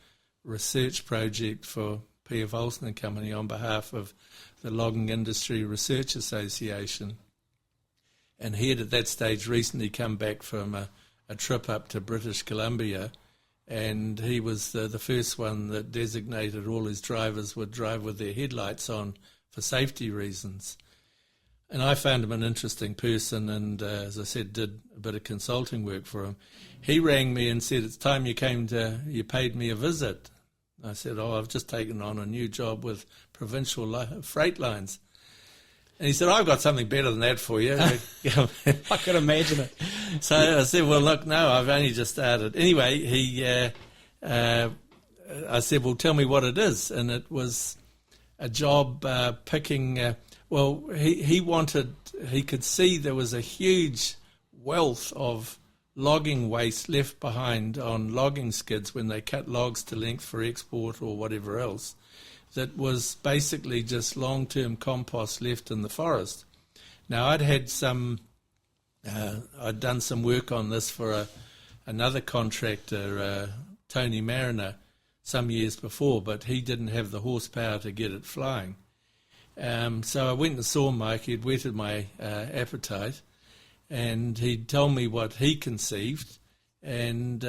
research project for P.F. Olsen and Company on behalf of the Logging Industry Research Association. And he had at that stage recently come back from a trip up to British Columbia, and he was the first one that designated all his drivers would drive with their headlights on for safety reasons. And I found him an interesting person, and as I said, did a bit of consulting work for him. He rang me and said, it's time you paid me a visit. I said, I've just taken on a new job with Provincial Freight Lines. And he said, I've got something better than that for you. I could imagine it. So I said, well, look, no, I've only just started. Anyway, I said, well, tell me what it is. And it was a job picking, he could see there was a huge wealth of logging waste left behind on logging skids when they cut logs to length for export or whatever else, that was basically just long-term compost left in the forest. Now, I'd had some I'd done some work on this for another contractor, Tony Mariner, some years before, but he didn't have the horsepower to get it flying. So I went and saw Mike. He'd whetted my appetite, and he'd told me what he conceived. And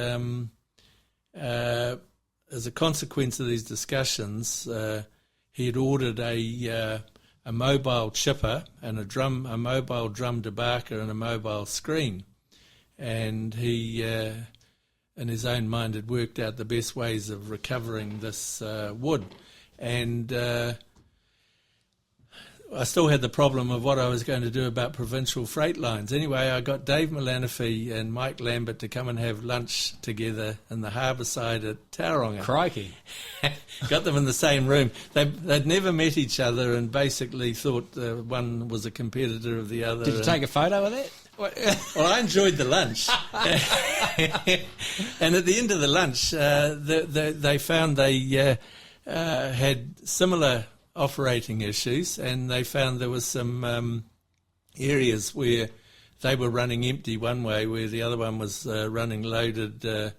as a consequence of these discussions, he had ordered a mobile chipper and a mobile drum debarker and a mobile screen. And he, in his own mind, had worked out the best ways of recovering this wood. And I still had the problem of what I was going to do about provincial freight lines. Anyway, I got Dave Milanofi and Mike Lambert to come and have lunch together in the harbour side at Tauranga. Crikey. Got them in the same room. They'd never met each other and basically thought one was a competitor of the other. Did you take a photo of that? Well, I enjoyed the lunch. And at the end of the lunch, they found they had similar operating issues, and they found there was some areas where they were running empty one way, where the other one was running loaded to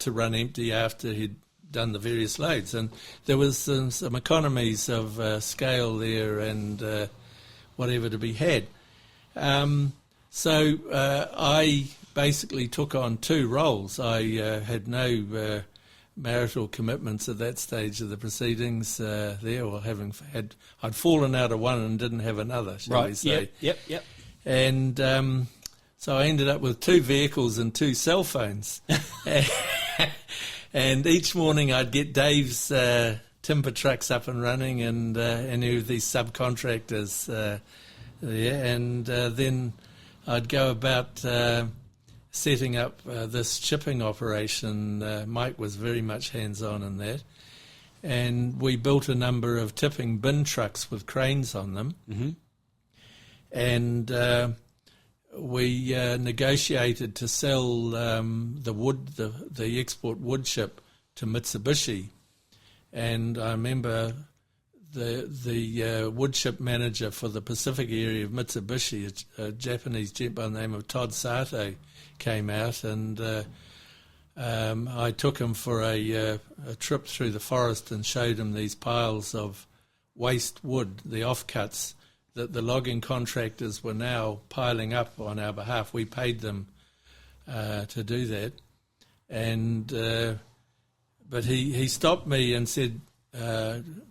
run empty after he'd done the various loads. And there was some economies of scale there and whatever to be had. So I basically took on two roles. I had no marital commitments at that stage of the proceedings there, or I'd fallen out of one and didn't have another, shall we say. Yep. And so I ended up with two vehicles and two cell phones. And each morning I'd get Dave's timber trucks up and running and any of these subcontractors there. And then I'd go about setting up this chipping operation. Mike was very much hands-on in that. And we built a number of tipping bin trucks with cranes on them. Mm-hmm. And we negotiated to sell the wood, the export wood chip, to Mitsubishi. And I remember the wood chip manager for the Pacific area of Mitsubishi, a Japanese gent by the name of Todd Sato, came out, and I took him for a trip through the forest and showed him these piles of waste wood, the offcuts, that the logging contractors were now piling up on our behalf. We paid them to do that. And but he stopped me and said,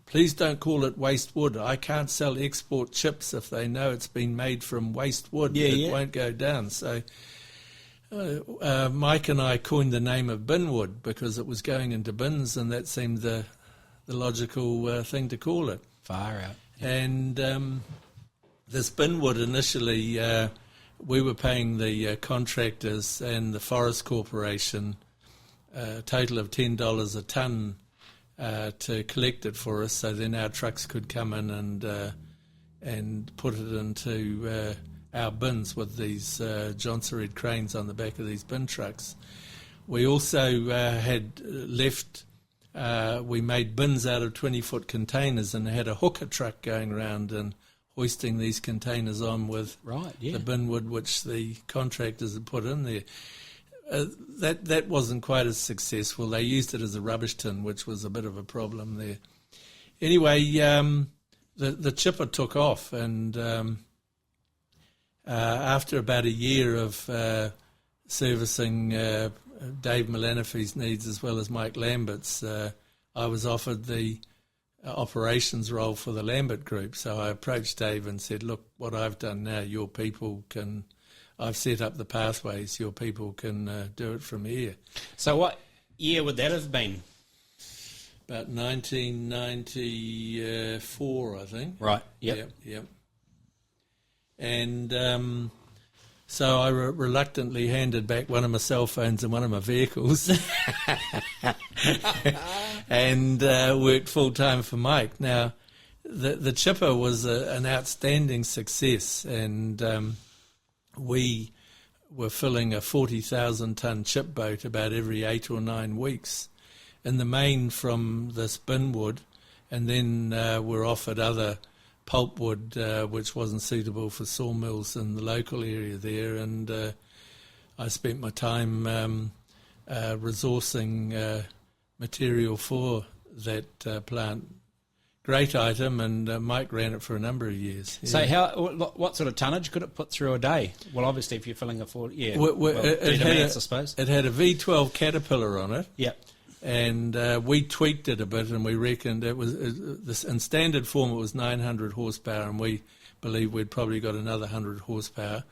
please don't call it waste wood. I can't sell export chips if they know it's been made from waste wood. It won't go down. So Mike and I coined the name of bin wood because it was going into bins, and that seemed the logical thing to call it. Far out. Yeah. And this bin wood initially, we were paying the contractors and the Forest Corporation a total of $10 a tonne to collect it for us, so then our trucks could come in and put it into our bins with these Johnson Red cranes on the back of these bin trucks. We also had left, we made bins out of 20-foot containers and had a hooker truck going around and hoisting these containers on with the bin wood which the contractors had put in there. That wasn't quite as successful. They used it as a rubbish tin, which was a bit of a problem there. Anyway, the chipper took off, and after about a year of servicing Dave Milanofi's needs as well as Mike Lambert's, I was offered the operations role for the Lambert Group. So I approached Dave and said, look, what I've done now, your people can... I've set up the pathways, your people can do it from here. So what year would that have been? About 1994, I think. Right, yep. And so I reluctantly handed back one of my cell phones and one of my vehicles and worked full-time for Mike. Now, the chipper was an outstanding success, and we were filling a 40,000-tonne chip boat about every 8 or 9 weeks in the main from this bin wood, and then we're offered other pulpwood, which wasn't suitable for sawmills in the local area there, and I spent my time resourcing material for that plant. Great item, and Mike ran it for a number of years. Yeah. So, what sort of tonnage could it put through a day? Well, obviously, if you're filling a 40, I suppose. It had a V12 Caterpillar on it. Yep. And we tweaked it a bit, and we reckoned in standard form it was 900 horsepower, and we believe we'd probably got another 100 horsepower.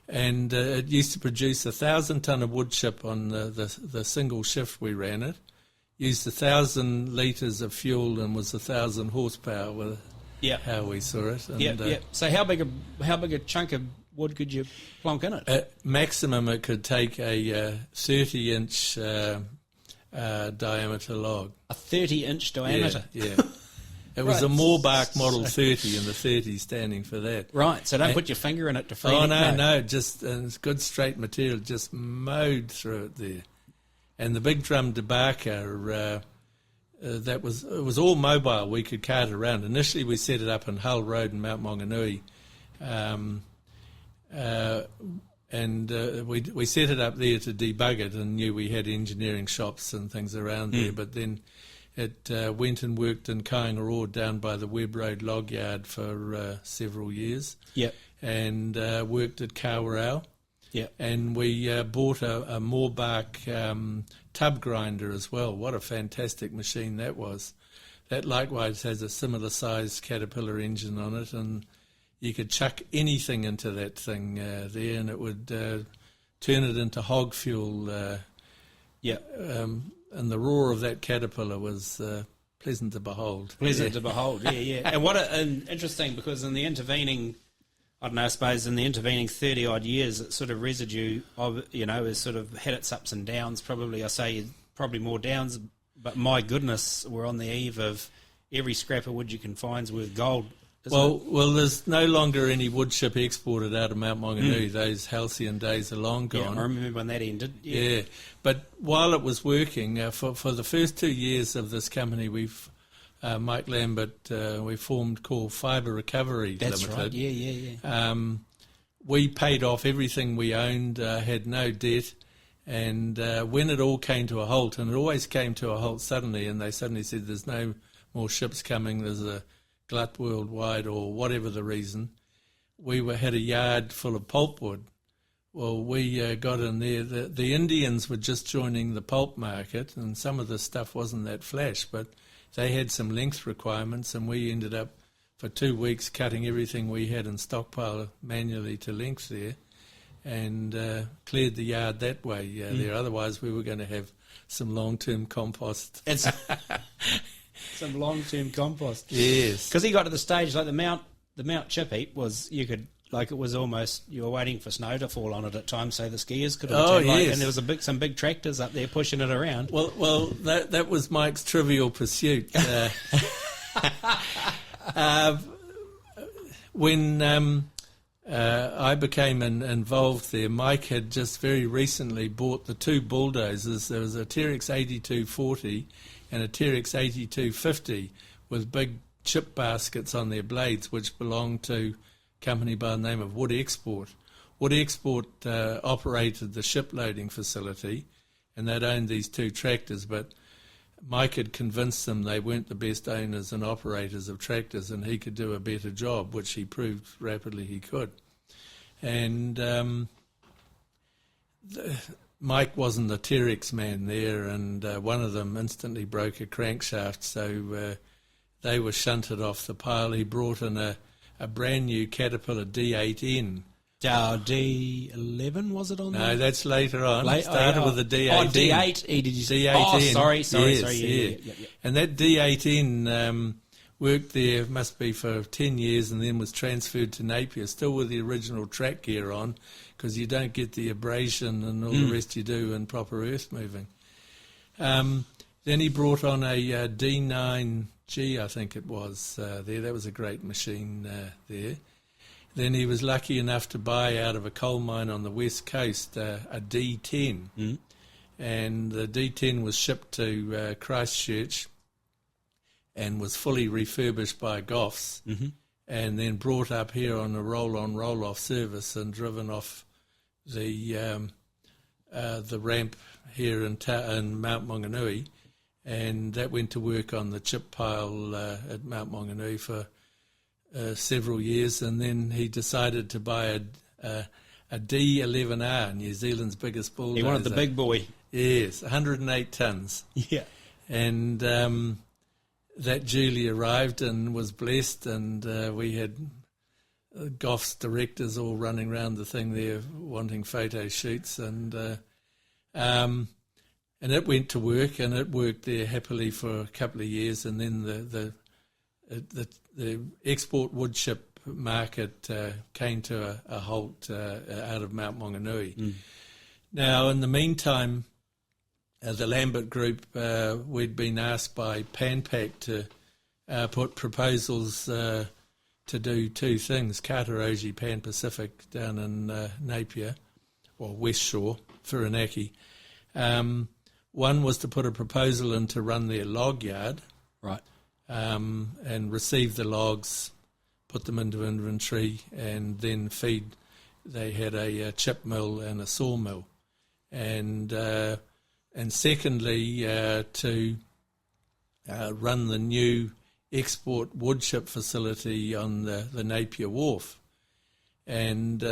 And it used to produce 1,000 tonne of wood chip on the single shift we ran it. Used 1,000 litres of fuel and was 1,000 horsepower with how we saw it. And, So how big a chunk of wood could you plonk in it? Maximum it could take a 30-inch diameter log. A 30-inch diameter? Yeah. It was a Moorbark Model 30, and the 30 standing for that. Right, so don't put your finger in it to free it. Oh, no, just it's good straight material, just mowed through it there. And the big drum debarker, it was all mobile. We could cart it around. Initially, we set it up in Hull Road in Mount Maunganui, and we set it up there to debug it, and knew we had engineering shops and things around there. But then it went and worked in Kaingaroa down by the Webb Road log yard for several years. Yep. And worked at Kawarau. Yeah, and we bought a Moorbark tub grinder as well. What a fantastic machine that was. That likewise has a similar sized Caterpillar engine on it, and you could chuck anything into that thing there, and it would turn it into hog fuel. And the roar of that Caterpillar was pleasant to behold. And what interesting, because in the intervening, I don't know, I suppose in the intervening 30-odd years, it's sort of residue of, has sort of had its ups and downs. Probably, I say, probably more downs, but my goodness, we're on the eve of every scrap of wood you can find's worth gold. Well, there's no longer any wood chip exported out of Mount Maunganui. Those halcyon days are long gone. Yeah, I remember when that ended. Yeah. But while it was working, for the first 2 years of this company, Mike Lambert, we formed called Fibre Recovery That's Limited. Right, yeah. We paid off everything we owned, had no debt, and when it all came to a halt, and it always came to a halt suddenly, and they suddenly said there's no more ships coming, there's a glut worldwide, or whatever the reason, we had a yard full of pulpwood. Well, we got in there. The Indians were just joining the pulp market, and some of the stuff wasn't that flash, but they had some length requirements, and we ended up for 2 weeks cutting everything we had in stockpile manually to length there, and cleared the yard that way there. Otherwise, we were going to have some long-term compost. Some long-term compost. Yes. Because he got to the stage, like the Mount chip heap was, it was almost, you were waiting for snow to fall on it at times so the skiers could all yes. And there was some big tractors up there pushing it around. Well, that was Mike's trivial pursuit. When I became involved there, Mike had just very recently bought the two bulldozers. There was a Terex 8240 and a Terex 8250 with big chip baskets on their blades, which belonged to a company by the name of Wood Export. Wood Export operated the ship loading facility, and they'd owned these two tractors, but Mike had convinced them they weren't the best owners and operators of tractors, and he could do a better job, which he proved rapidly he could. And Mike wasn't the Terex man there, and one of them instantly broke a crankshaft, so they were shunted off the pile. He brought in a brand new Caterpillar D8N. D11 was it on there? No, that's later on. Started with the D18. Oh, D8. Did you say? D18. Oh, sorry. Yes, Yeah. And that D18 worked there, must be for 10 years, and then was transferred to Napier, still with the original track gear on, because you don't get the abrasion and all the rest you do in proper earth moving. Then he brought on a D9G, I think it was, there. That was a great machine there. Then he was lucky enough to buy out of a coal mine on the west coast a D10. And the D10 was shipped to Christchurch and was fully refurbished by Goffs. and then brought up here on a roll-on, roll-off service and driven off the ramp here in Mount Maunganui, and that went to work on the chip pile at Mount Maunganui for several years, and then he decided to buy a D11R, New Zealand's biggest bulldozer. He wanted the big boy. Yes, 108 tons. Yeah. And that duly arrived and was blessed, and we had Goff's directors all running around the thing there wanting photo shoots, and it went to work, and it worked there happily for a couple of years, and then the export wood chip market came to a halt out of Mount Maunganui. Mm. Now, in the meantime, the Lambert Group, we'd been asked by PanPac to put proposals to do two things, Katarogi Pan Pacific down in Napier, or West Shore, Whirinaki. One was to put a proposal in to run their log yard. Right. And receive the logs, put them into inventory, and then feed. They had a chip mill and a sawmill. And secondly, to run the new export wood chip facility on the Napier Wharf. And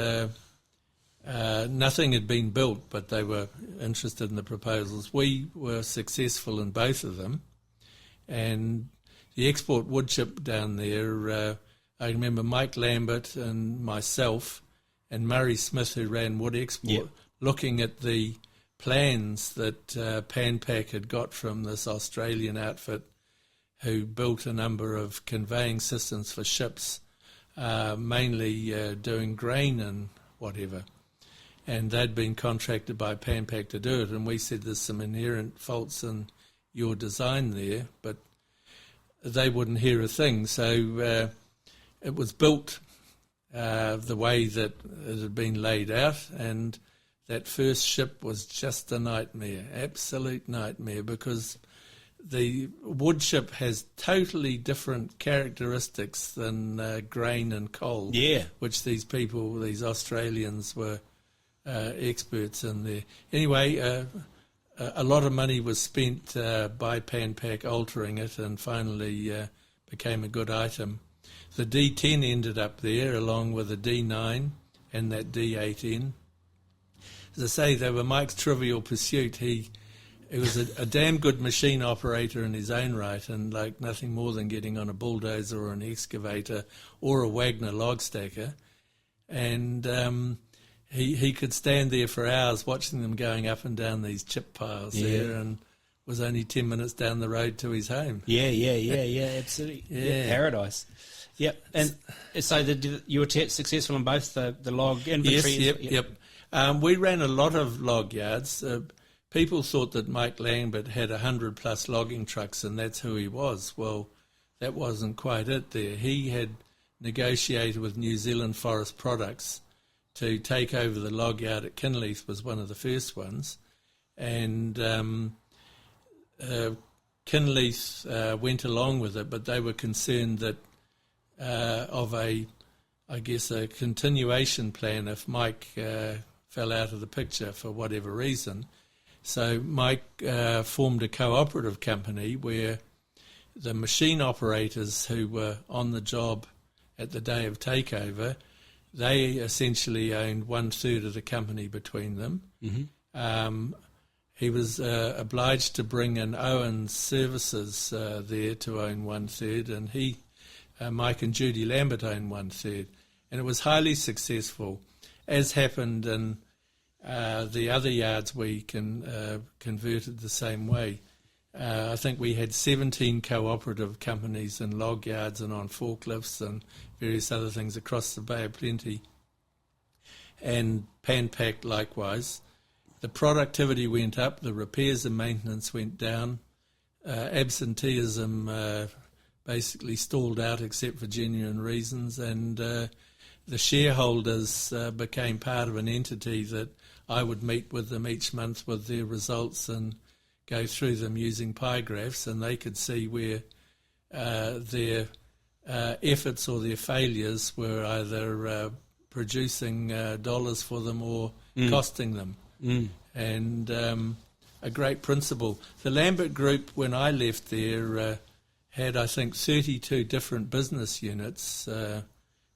nothing had been built, but they were interested in the proposals. We were successful in both of them. And the export wood chip down there, I remember Mike Lambert and myself and Murray Smith, who ran Wood Export, looking at the plans that PanPac had got from this Australian outfit who built a number of conveying systems for ships, mainly doing grain and whatever. And they'd been contracted by PanPac to do it, and we said there's some inherent faults in your design there, but they wouldn't hear a thing. So it was built the way that it had been laid out, and that first ship was just a nightmare, absolute nightmare, because the wood chip has totally different characteristics than grain and coal, which these people, these Australians, were experts in there. Anyway, a lot of money was spent by PanPac altering it, and finally became a good item. The D10 ended up there along with the D9 and that D18. As I say, they were Mike's trivial pursuit. He was a damn good machine operator in his own right, and like nothing more than getting on a bulldozer or an excavator or a Wagner log stacker. And he could stand there for hours watching them going up and down these chip piles there, and was only 10 minutes down the road to his home. Absolutely. Paradise. Yep. And so you were successful in both the log inventory? Yep. We ran a lot of log yards. People thought that Mike Lambert had 100+ logging trucks, and that's who he was. Well, that wasn't quite it there. He had negotiated with New Zealand Forest Products to take over the log yard at Kinleith, was one of the first ones. And Kinleith went along with it, but they were concerned that of a continuation plan if Mike fell out of the picture for whatever reason. So Mike formed a cooperative company where the machine operators who were on the job at the day of takeover, they essentially owned 1/3 of the company between them. Mm-hmm. He was obliged to bring in Owen's Services there to own 1/3, and Mike and Judy Lambert owned 1/3. And it was highly successful, as happened in the other yards we converted the same way. I think we had 17 cooperative companies in log yards and on forklifts and various other things across the Bay of Plenty. And PanPac likewise. The productivity went up, the repairs and maintenance went down, absenteeism basically stalled out except for genuine reasons, and the shareholders became part of an entity that I would meet with them each month with their results and go through them using pie graphs, and they could see where their efforts or their failures were either producing dollars for them or costing them. And a great principle. The Lambert Group, when I left there, had, I think, 32 different business units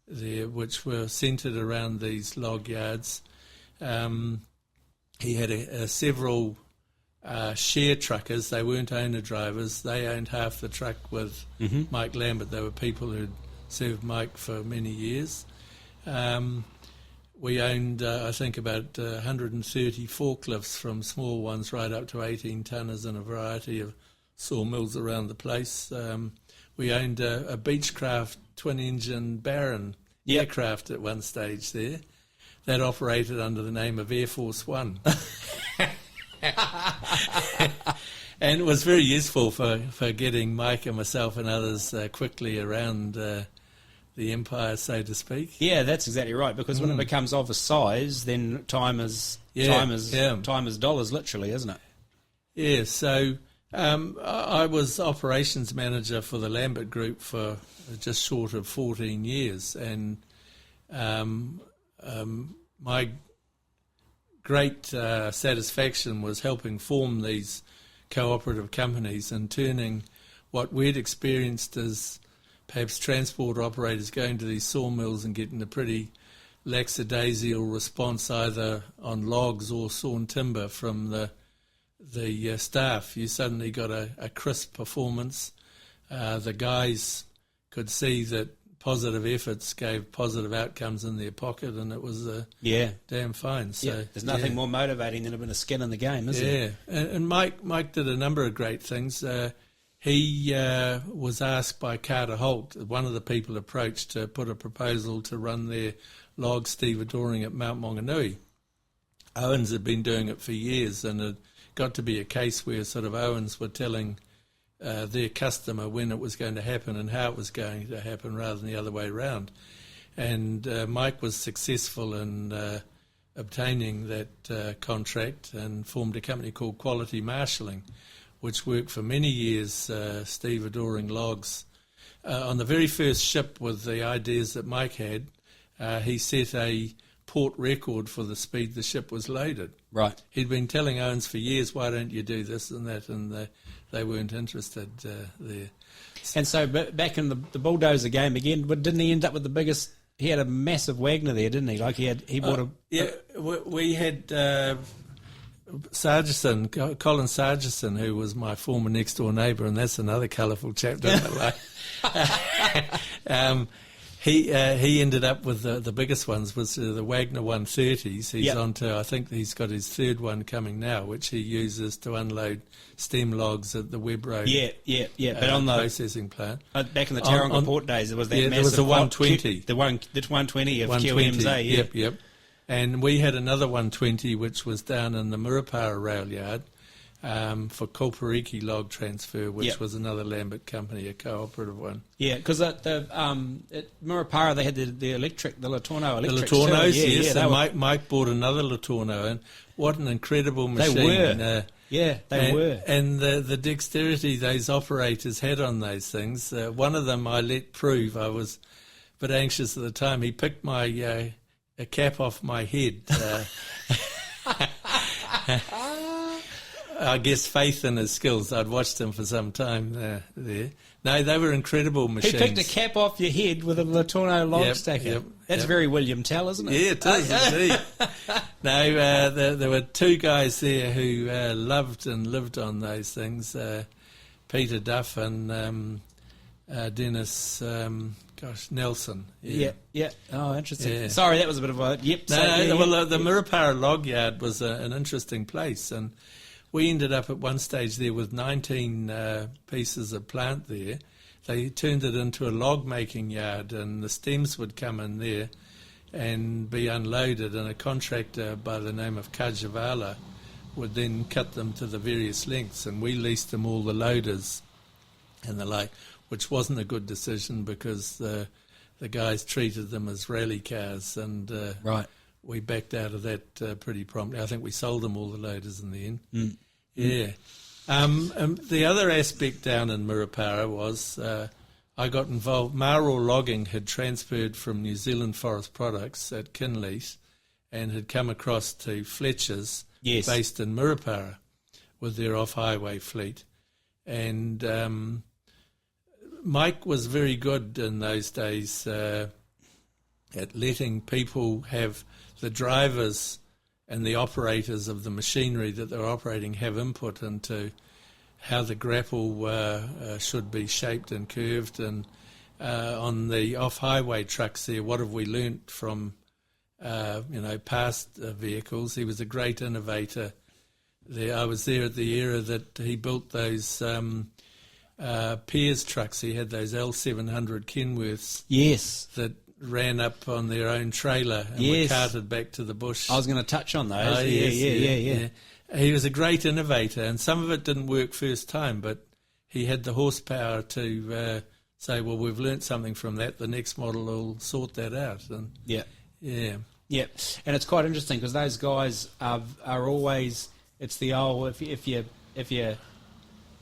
there, which were centred around these log yards. He had several share truckers. They weren't owner drivers. They owned half the truck with Mike Lambert. They were people who'd served Mike for many years. We owned, I think, about 130 forklifts, from small ones right up to 18 tonners, and a variety of sawmills around the place. We owned a Beechcraft twin-engine Baron aircraft at one stage there. That operated under the name of Air Force One. And it was very useful for getting Mike and myself and others quickly around the empire, so to speak. Yeah, that's exactly right. Because when it becomes of a size, then time is dollars, literally, isn't it? Yeah. So I was operations manager for the Lambert Group for just short of 14 years, and my great satisfaction was helping form these cooperative companies and turning what we'd experienced as perhaps transport operators going to these sawmills and getting a pretty lackadaisical response either on logs or sawn timber from the staff. You suddenly got a crisp performance. The guys could see that positive efforts gave positive outcomes in their pocket, and it was damn fine. So there's nothing more motivating than a bit of skin in the game, is there? Yeah, and Mike did a number of great things. He was asked by Carter Holt, one of the people approached, to put a proposal to run their log stevedoring at Mount Maunganui. Owens had been doing it for years, and it got to be a case where sort of Owens were telling their customer when it was going to happen and how it was going to happen rather than the other way around. And Mike was successful in obtaining that contract and formed a company called Quality Marshalling, which worked for many years stevedoring logs. On the very first ship with the ideas that Mike had, he set a port record for the speed the ship was loaded. Right. He'd been telling Owens for years, why don't you do this and that, and they weren't interested there. And so back in the bulldozer game again, but didn't he end up with the biggest? He had a massive Wagner there, didn't he? Like he bought a... Yeah, we had Colin Sargison, who was my former next-door neighbour, and that's another colourful chapter in my life. He ended up with the biggest ones, was the Wagner 130s. He's on to, I think he's got his third one coming now, which he uses to unload stem logs at the Webb Road but on the processing plant. Back in the Tauranga port days, there was that massive... there was a 120. The 120 of 120, QMs, Yep. And we had another 120, which was down in the Murupara rail yard for Kopariki log transfer, which was another Lambert company, a cooperative one. Yeah, because at Murupara they had the Latorno electric. The Latornos, yes. And Mike bought another Latorno, and what an incredible machine. They were. And the dexterity those operators had on those things. One of them I let prove. I was a bit anxious at the time. He picked my a cap off my head. I guess faith in his skills. I'd watched him for some time there. No, they were incredible machines. He picked a cap off your head with a Latorno log stacker. That's very William Tell, isn't it? Yeah, it is indeed. No, there were two guys there who loved and lived on those things, Peter Duff and Dennis Nelson. Yeah. Oh, interesting. Yeah. Sorry, that was a bit of a... The Murupara log yard was an interesting place, and we ended up at one stage there with 19 pieces of plant there. They turned it into a log-making yard, and the stems would come in there and be unloaded, and a contractor by the name of Kajavala would then cut them to the various lengths, and we leased them all the loaders and the like, which wasn't a good decision because the guys treated them as rally cars, and we backed out of that pretty promptly. I think we sold them all the loaders in the end. The other aspect down in Murupara was I got involved. Marl Logging had transferred from New Zealand Forest Products at Kinleys and had come across to Fletcher's, based in Mirrapara, with their off-highway fleet. And Mike was very good in those days at letting people have the drivers and the operators of the machinery that they're operating have input into how the grapple should be shaped and curved. And on the off-highway trucks there, what have we learnt from, past vehicles? He was a great innovator there. I was there at the era that he built those Pears trucks. He had those L700 Kenworths. Yes. That ran up on their own trailer and were carted back to the bush. I was going to touch on those. Oh, yeah. He was a great innovator, and some of it didn't work first time, but he had the horsepower to say, well, we've learnt something from that. The next model will sort that out. And yeah. And it's quite interesting because those guys are always. It's the old if you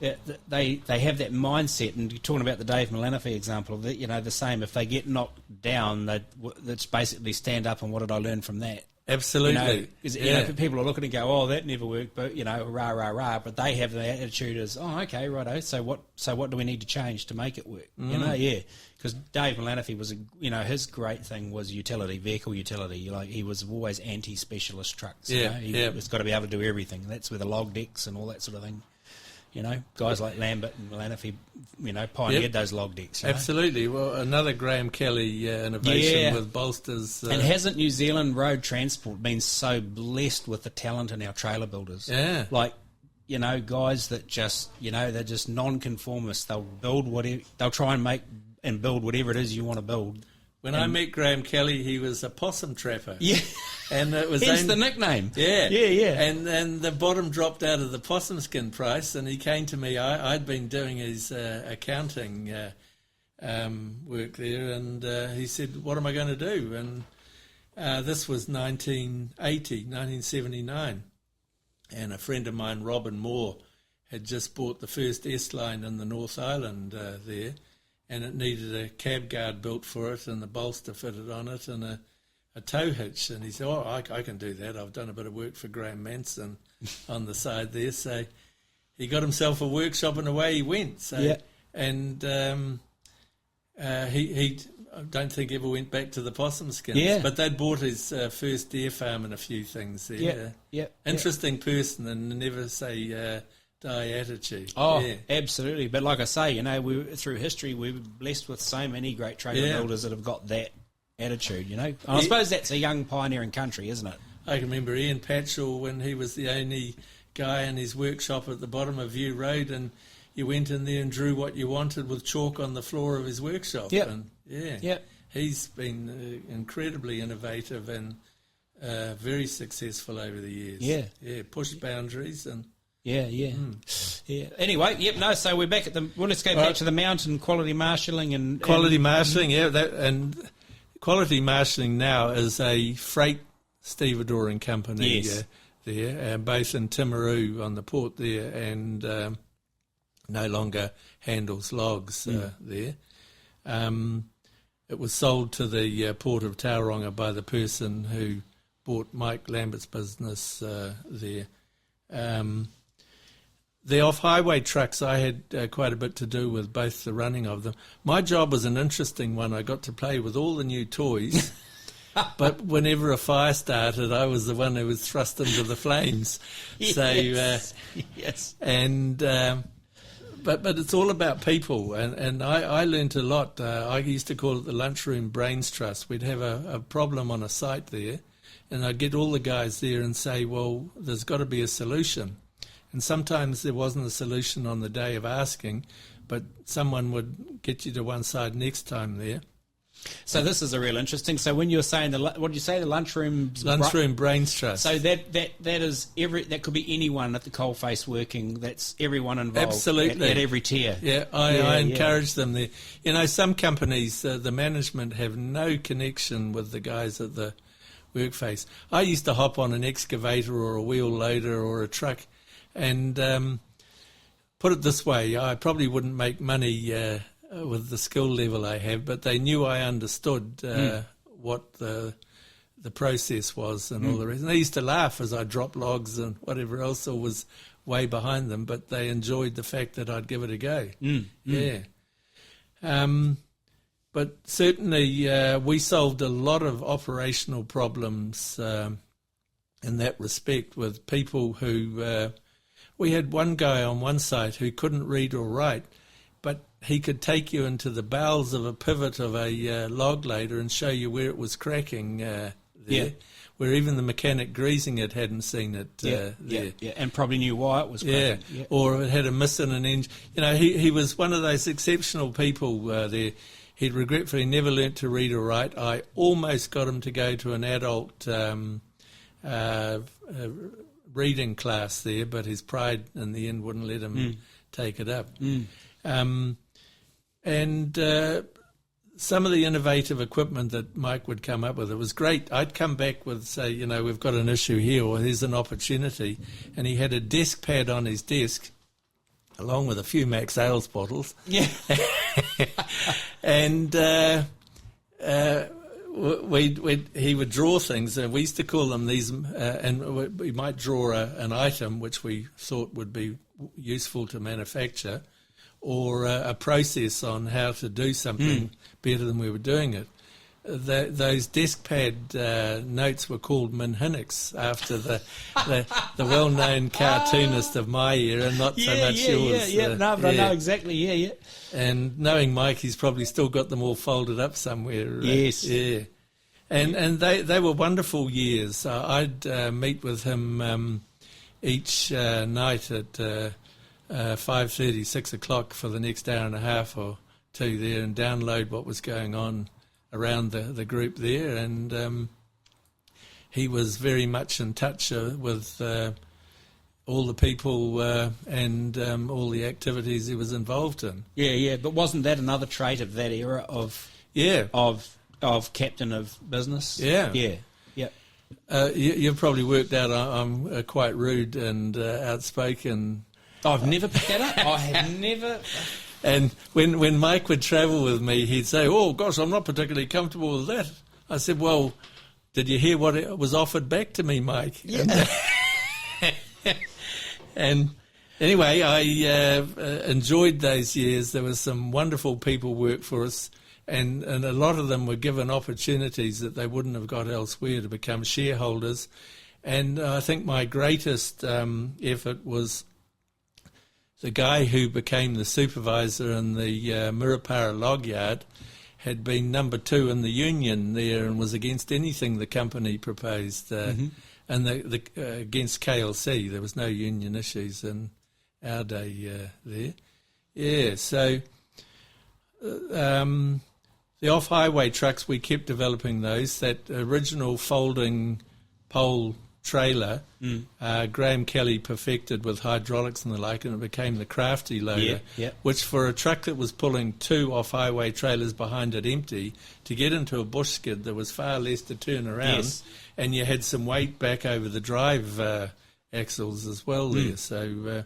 they have that mindset, and you're talking about the Dave Milanofi example of that. The same. If they get knocked down, that's basically stand up and what did I learn from that? Absolutely. Because people are looking and go, oh, that never worked, but rah rah rah. But they have the attitude as, oh, okay, righto. So what do we need to change to make it work? Because Dave Milanofi was his great thing was vehicle utility. He was always anti-specialist trucks. He's got to be able to do everything. That's where the log decks and all that sort of thing. Guys like Lambert and Milanofi, pioneered those log decks. Absolutely. Well, another Graham Kelly innovation with bolsters. And hasn't New Zealand road transport been so blessed with the talent in our trailer builders? Yeah. Guys that just, they're just non-conformists. They'll build whatever, they'll try and make and build whatever it is you want to build. When I met Graham Kelly, he was a possum trapper. Yeah. And it was hence the nickname. Yeah. Yeah. And the bottom dropped out of the possum skin price, and he came to me. I'd been doing his accounting work there, and he said, what am I going to do? And this was 1979. And a friend of mine, Robin Moore, had just bought the first S-line in the North Island there, and it needed a cab guard built for it and a bolster fitted on it and a tow hitch. And he said, I can do that. I've done a bit of work for Graham Manson on the side there. So he got himself a workshop and away he went. So, And he I don't think ever went back to the possum skins. Yeah. But they'd bought his first deer farm and a few things there. Interesting person, and never say... die attitude. Oh, absolutely. But like I say, through history, we're blessed with so many great trailer builders that have got that attitude, And I suppose that's a young pioneering country, isn't it? I can remember Ian Patchell when he was the only guy in his workshop at the bottom of View Road, and you went in there and drew what you wanted with chalk on the floor of his workshop. Yep. And he's been incredibly innovative and very successful over the years. Yeah, pushed boundaries and... Yeah. Anyway, so we're back at let's go back to the mountain quality marshalling and marshalling. And quality marshalling now is a freight stevedoring company there, both in Timaru on the port there, and no longer handles logs there. It was sold to the port of Tauranga by the person who bought Mike Lambert's business there. The off-highway trucks, I had quite a bit to do with both the running of them. My job was an interesting one. I got to play with all the new toys, but whenever a fire started, I was the one who was thrust into the flames. Yes. And but it's all about people, and I learnt a lot. I used to call it the lunchroom brains trust. We'd have a problem on a site there, and I'd get all the guys there and say, well, there's got to be a solution. And sometimes there wasn't a solution on the day of asking, but someone would get you to one side next time there. So this is a real interesting. So when you were saying what did you say, the lunchroom brains trust? So that is that could be anyone at the coalface working. That's everyone involved. Absolutely at every tier. Yeah, I encourage them there. Some companies, the management have no connection with the guys at the workface. I used to hop on an excavator or a wheel loader or a truck. And put it this way, I probably wouldn't make money with the skill level I have, but they knew I understood what the process was and all the rest. And they used to laugh as I dropped logs and whatever else, or was way behind them, but they enjoyed the fact that I'd give it a go. Yeah. But certainly we solved a lot of operational problems in that respect with people who... we had one guy on one site who couldn't read or write, but he could take you into the bowels of a pivot of a log lader and show you where it was cracking there, where even the mechanic greasing it hadn't seen it there. Yeah, and probably knew why it was cracking. Yeah, or it had a miss in an engine. You know, he was one of those exceptional people there. He'd regretfully never learnt to read or write. I almost got him to go to an adult reading class there, but his pride in the end wouldn't let him take it up. And some of the innovative equipment that Mike would come up with, it was great. I'd come back with, say, you know, we've got an issue here, or here's an opportunity, and he had a desk pad on his desk, along with a few Max Ales bottles. Yeah. And he would draw things. We used to call them these, and we might draw an item which we thought would be useful to manufacture, or a process on how to do something better than we were doing it. Those desk pad notes were called Minhinnicks, after the well-known cartoonist of my era, not so much yours. No, but I know exactly, yeah. And knowing Mike, he's probably still got them all folded up somewhere. Yes. Yeah. And they were wonderful years. I'd meet with him each night at 5:30, 6 o'clock for the next hour and a half or two there, and download what was going on around the group there. And he was very much in touch with all the people and all the activities he was involved in. Yeah. But wasn't that another trait of that era of captain of business? Yeah. You've probably worked out I'm quite rude and outspoken. I've never picked that up. I have never. And when Mike would travel with me, he'd say, "Oh gosh, I'm not particularly comfortable with that." I said, "Well, did you hear what it was offered back to me, Mike?" Yeah. And anyway, I enjoyed those years. There were some wonderful people work for us, and a lot of them were given opportunities that they wouldn't have got elsewhere to become shareholders. And I think my greatest effort was the guy who became the supervisor in the Mirapara log yard had been number 2 in the union there and was against anything the company proposed. And against KLC, there was no union issues in our day there. Yeah, so the off-highway trucks, we kept developing those. That original folding pole trailer, Graham Kelly perfected with hydraulics and the like, and it became the Crafty loader, which for a truck that was pulling 2 off-highway trailers behind it empty, to get into a bush skid, there was far less to turn around, and you had some weight back over the drive axles as well there. So,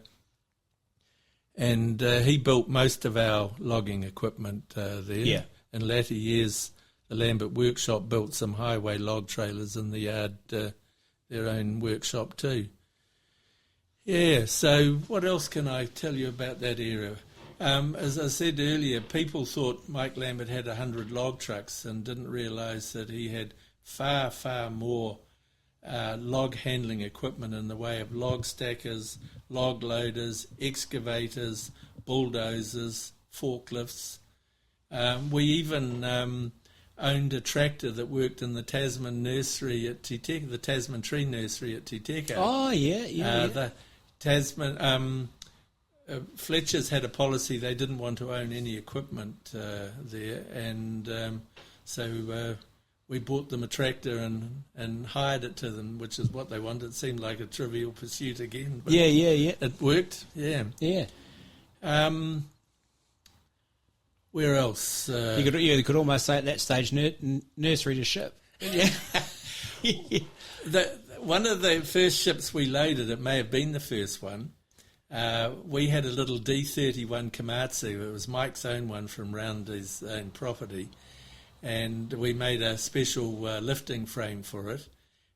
and he built most of our logging equipment there. Yeah. In latter years, the Lambert Workshop built some highway log trailers in the yard, their own workshop too. Yeah, so what else can I tell you about that era? As I said earlier, people thought Mike Lambert had 100 log trucks and didn't realise that he had far, far more log handling equipment in the way of log stackers, log loaders, excavators, bulldozers, forklifts. We even owned a tractor that worked in the Tasman nursery at Titeka, the Tasman tree nursery at Titeka. Oh, yeah. The Tasman Fletcher's had a policy they didn't want to own any equipment there, and so we bought them a tractor and hired it to them, which is what they wanted. It seemed like a trivial pursuit again. But it worked, Yeah. Where else? You could almost say at that stage nursery to ship. Yeah. One of the first ships we loaded, it may have been the first one, we had a little D31 Komatsu. It was Mike's own one from round his own property. And we made a special lifting frame for it.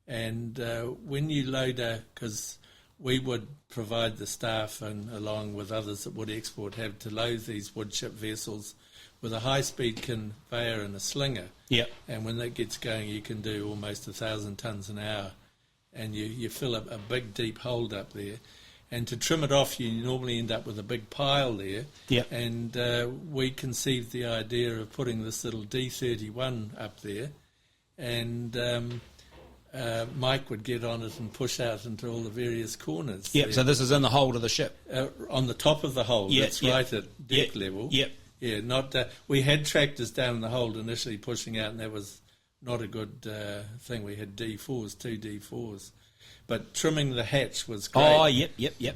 And when you load because we would provide the staff and along with others that would export have to load these wood chip vessels with a high-speed conveyor and a slinger. Yep. And when that gets going, you can do almost 1,000 tonnes an hour. And you fill up a big, deep hold up there. And to trim it off, you normally end up with a big pile there. Yep. And we conceived the idea of putting this little D31 up there. And Mike would get on it and push out into all the various corners. Yep, so this is in the hold of the ship. On the top of the hold, that's right at deck level. Yep. Yeah, not. We had tractors down in the hold initially pushing out, and that was not a good thing. We had D4s, 2 D4s. But trimming the hatch was great. Oh, yep.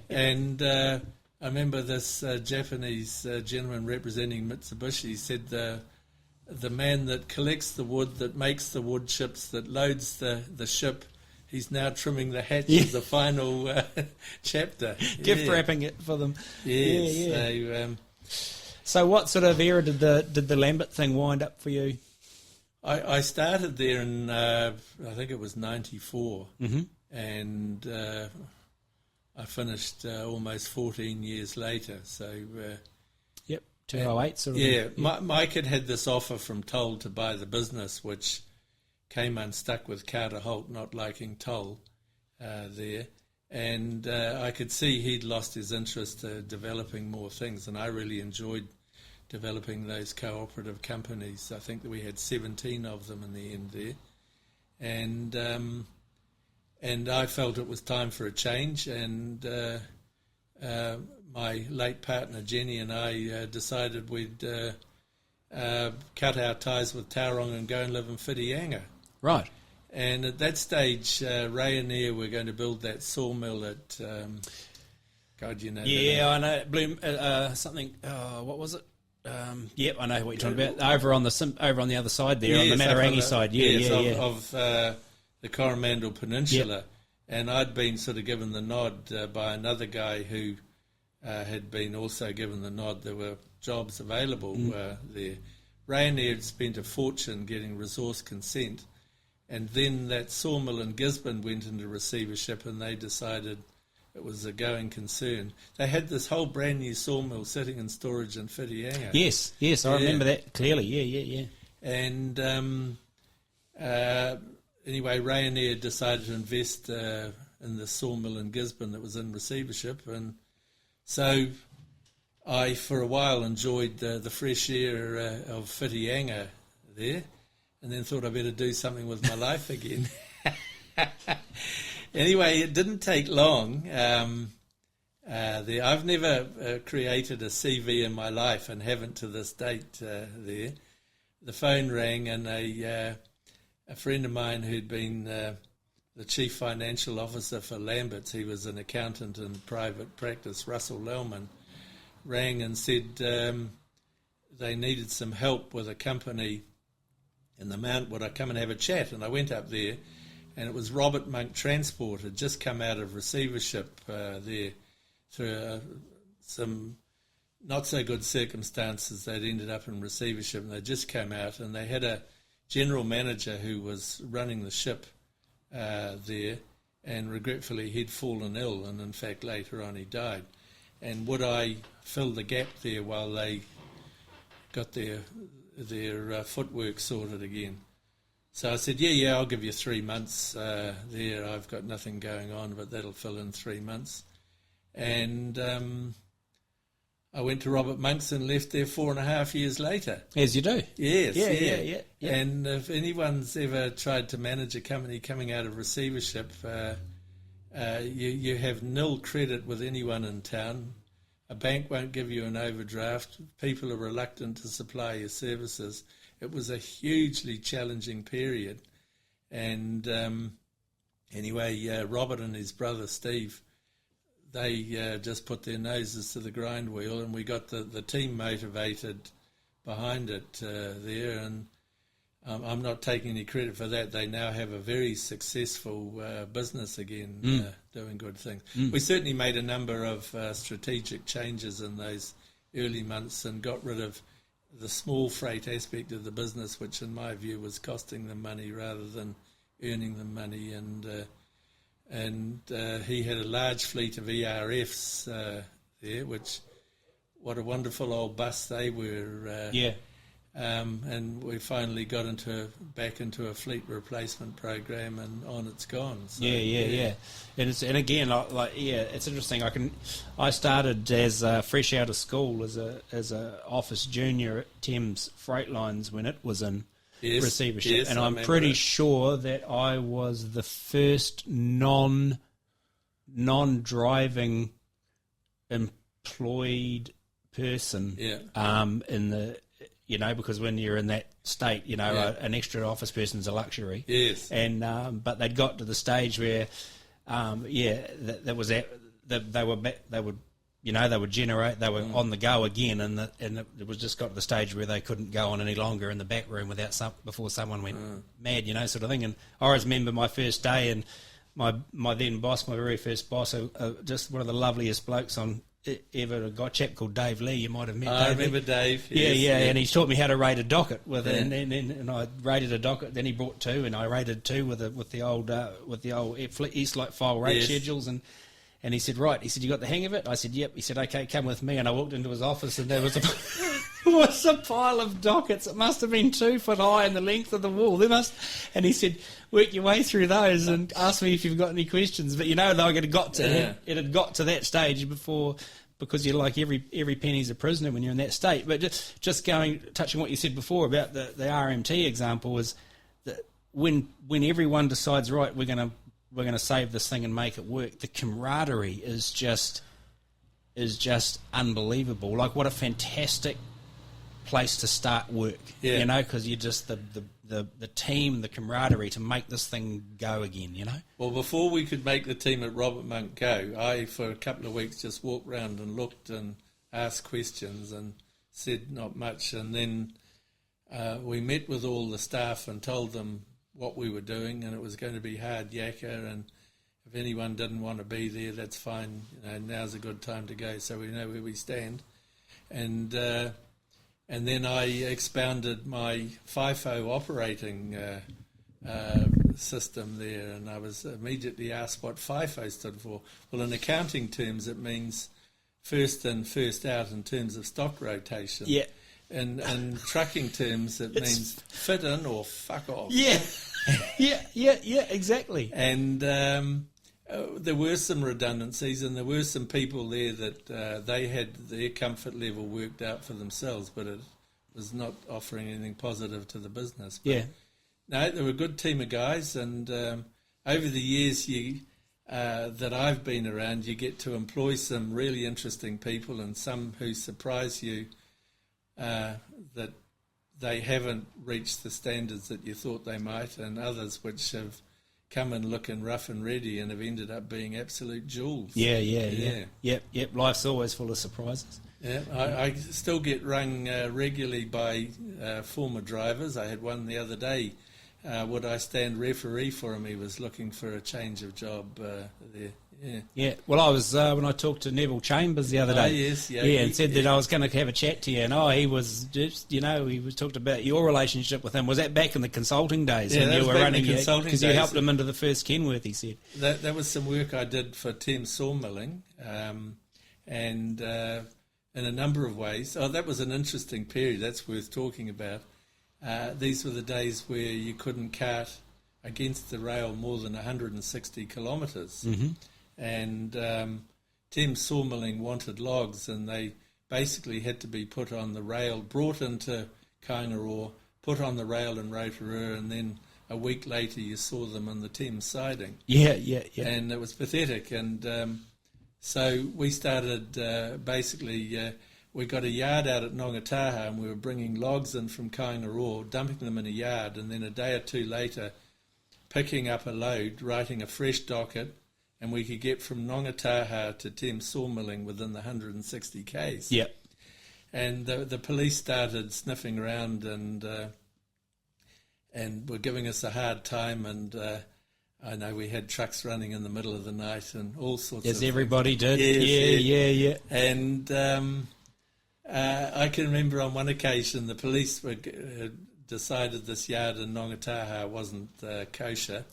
And I remember this Japanese gentleman representing Mitsubishi said the man that collects the wood, that makes the wood chips, that loads the ship, he's now trimming the hatch of the final chapter. Gift wrapping it for them. Yes. Yeah. So what sort of era did the Lambert thing wind up for you? I started there in, I think it was 94. Mm-hmm. And I finished almost 14 years later. So 2008 sort of. Yeah, Mike had this offer from Toll to buy the business, which came unstuck with Carter Holt not liking Toll there. And I could see he'd lost his interest developing more things, and I really enjoyed developing those cooperative companies. I think that we had 17 of them in the end there. And I felt it was time for a change, and my late partner Jenny and I decided we'd cut our ties with Tauranga and go and live in Whitianga. Right. And at that stage, Ray and Air were going to build that sawmill at, God, you know. Yeah, I know. Bloom, something, what was it? Yep, I know what you're talking about. Over on the other side there, on the Matarangi side. Of the Coromandel Peninsula. Yep. And I'd been sort of given the nod by another guy who had been also given the nod. There were jobs available there. Ray and Air had spent a fortune getting resource consent. And then that sawmill in Gisborne went into receivership, and they decided it was a going concern. They had this whole brand new sawmill sitting in storage in Whitianga. Yes, I remember that clearly. Yeah. And anyway, Ray and Air decided to invest in the sawmill in Gisborne that was in receivership, and so I, for a while, enjoyed the fresh air of Whitianga there. And then thought I'd better do something with my life again. Anyway, it didn't take long. I've never created a CV in my life and haven't to this date there. The phone rang, and a friend of mine who'd been the chief financial officer for Lambert's, he was an accountant in private practice, Russell Lellman, rang and said they needed some help with a company in the Mount. Would I come and have a chat? And I went up there, and it was Robert Monk Transport had just come out of receivership there through some not so good circumstances. They'd ended up in receivership, and they'd just come out, and they had a general manager who was running the ship there, and regretfully he'd fallen ill, and in fact later on he died. And would I fill the gap there while they got their footwork sorted again? So I said, yeah, I'll give you 3 months there. I've got nothing going on, but that'll fill in 3 months. And I went to Robert Monk's and left there 4.5 years later. As you do. Yes, yeah. And if anyone's ever tried to manage a company coming out of receivership, you have nil credit with anyone in town. A bank won't give you an overdraft. People are reluctant to supply your services. It was a hugely challenging period. And anyway, Robert and his brother Steve, they just put their noses to the grind wheel, and we got the team motivated behind it there. And I'm not taking any credit for that. They now have a very successful business again doing good things. We certainly made a number of strategic changes in those early months and got rid of the small freight aspect of the business, which in my view was costing them money rather than earning them money. And he had a large fleet of ERFs there, which, what a wonderful old bus they were. And we finally got back into a fleet replacement program, and on it's gone. So, And again, it's interesting. I started as fresh out of school as a office junior at Thames Freight Lines when it was in receivership, and I'm pretty sure that I was the first non-driving employed person in the. Because when you're in that state, an extra office person's a luxury. Yes. And but they'd got to the stage where, that was they would generate. They were on the go again, and it was just got to the stage where they couldn't go on any longer in the back room before someone went mad, sort of thing. And I always remember my first day, and my then boss, my very first boss, just one of the loveliest blokes on. Ever a chap called Dave Lee, you might have met. I remember Dave. And he taught me how to rate a docket and I rated a docket. Then he brought two, and I rated two with the old Eastlight file rate schedules, and he said, right. He said, you got the hang of it? I said, yep. He said, okay, come with me. And I walked into his office, and there was a pile of dockets. It must have been 2 foot high in the length of the wall. And he said, work your way through those and ask me if you've got any questions. But it had got to that stage before, because you're like every penny's a prisoner when you're in that state. But just touching what you said before about the RMT example, is that when everyone decides, right, we're going to save this thing and make it work, the camaraderie is just unbelievable. Like, what a fantastic place to start work, because you're just the team, the camaraderie to make this thing go again, Well, before we could make the team at Robert Monk go, I, for a couple of weeks, just walked round and looked and asked questions and said not much. And then we met with all the staff and told them what we were doing, and it was going to be hard yakka, and if anyone didn't want to be there, that's fine. Now's a good time to go, so we know where we stand. And then I expounded my FIFO operating system there, and I was immediately asked what FIFO stood for. Well, in accounting terms, it means first in, first out in terms of stock rotation. Yeah. In trucking terms, it means fit in or fuck off. Yeah. yeah, exactly. And there were some redundancies, and there were some people there that they had their comfort level worked out for themselves, but it was not offering anything positive to the business. But no, they were a good team of guys, and over the years that I've been around, you get to employ some really interesting people, and some who surprise you that they haven't reached the standards that you thought they might, and others which have come in looking rough and ready and have ended up being absolute jewels. Yeah. Yep. Life's always full of surprises. Yeah, I still get rung regularly by former drivers. I had one the other day. Would I stand referee for him? He was looking for a change of job there. Yeah. Well, I was when I talked to Neville Chambers the other day. And said that I was going to have a chat to you, and he was just, he was talked about your relationship with him. Was that back in the consulting days when you were running? Because you helped him into the first Kenworth, he said. That was some work I did for Thames Sawmilling, and in a number of ways. Oh, that was an interesting period. That's worth talking about. These were the days where you couldn't cart against the rail more than 160 kilometres. Mm-hmm. And Thames Sawmilling wanted logs, and they basically had to be put on the rail, brought into Kaingaroa, put on the rail in Rotorua, and then a week later you saw them on the Thames siding. Yeah. And it was pathetic. And so we started we got a yard out at Nongataha, and we were bringing logs in from Kaingaroa, dumping them in a yard, and then a day or two later picking up a load, writing a fresh docket, and we could get from Nongataha to Thames Sawmilling within the 160 k's. Yep. And the police started sniffing around and were giving us a hard time. And I know we had trucks running in the middle of the night and all sorts As of everybody did. Yes, Yeah. And I can remember on one occasion the police were decided this yard in Nongataha wasn't kosher.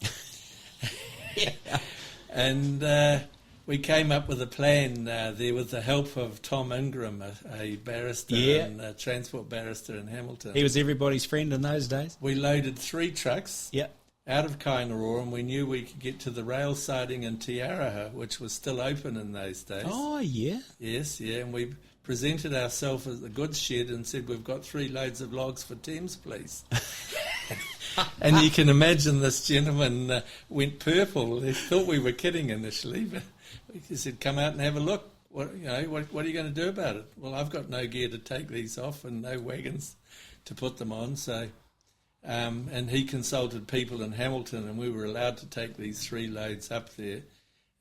And we came up with a plan there with the help of Tom Ingram, a barrister, and a transport barrister in Hamilton. He was everybody's friend in those days. We loaded 3 trucks out of Kaingaroa, and we knew we could get to the rail siding in Te Araha, which was still open in those days. Oh, yeah. Yes, and we presented ourselves as the goods shed and said, we've got 3 loads of logs for Thames, please. And you can imagine this gentleman went purple. He thought we were kidding initially, but he said, come out and have a look. What are you going to do about it? Well, I've got no gear to take these off and no wagons to put them on. So, and he consulted people in Hamilton, and we were allowed to take these 3 loads up there,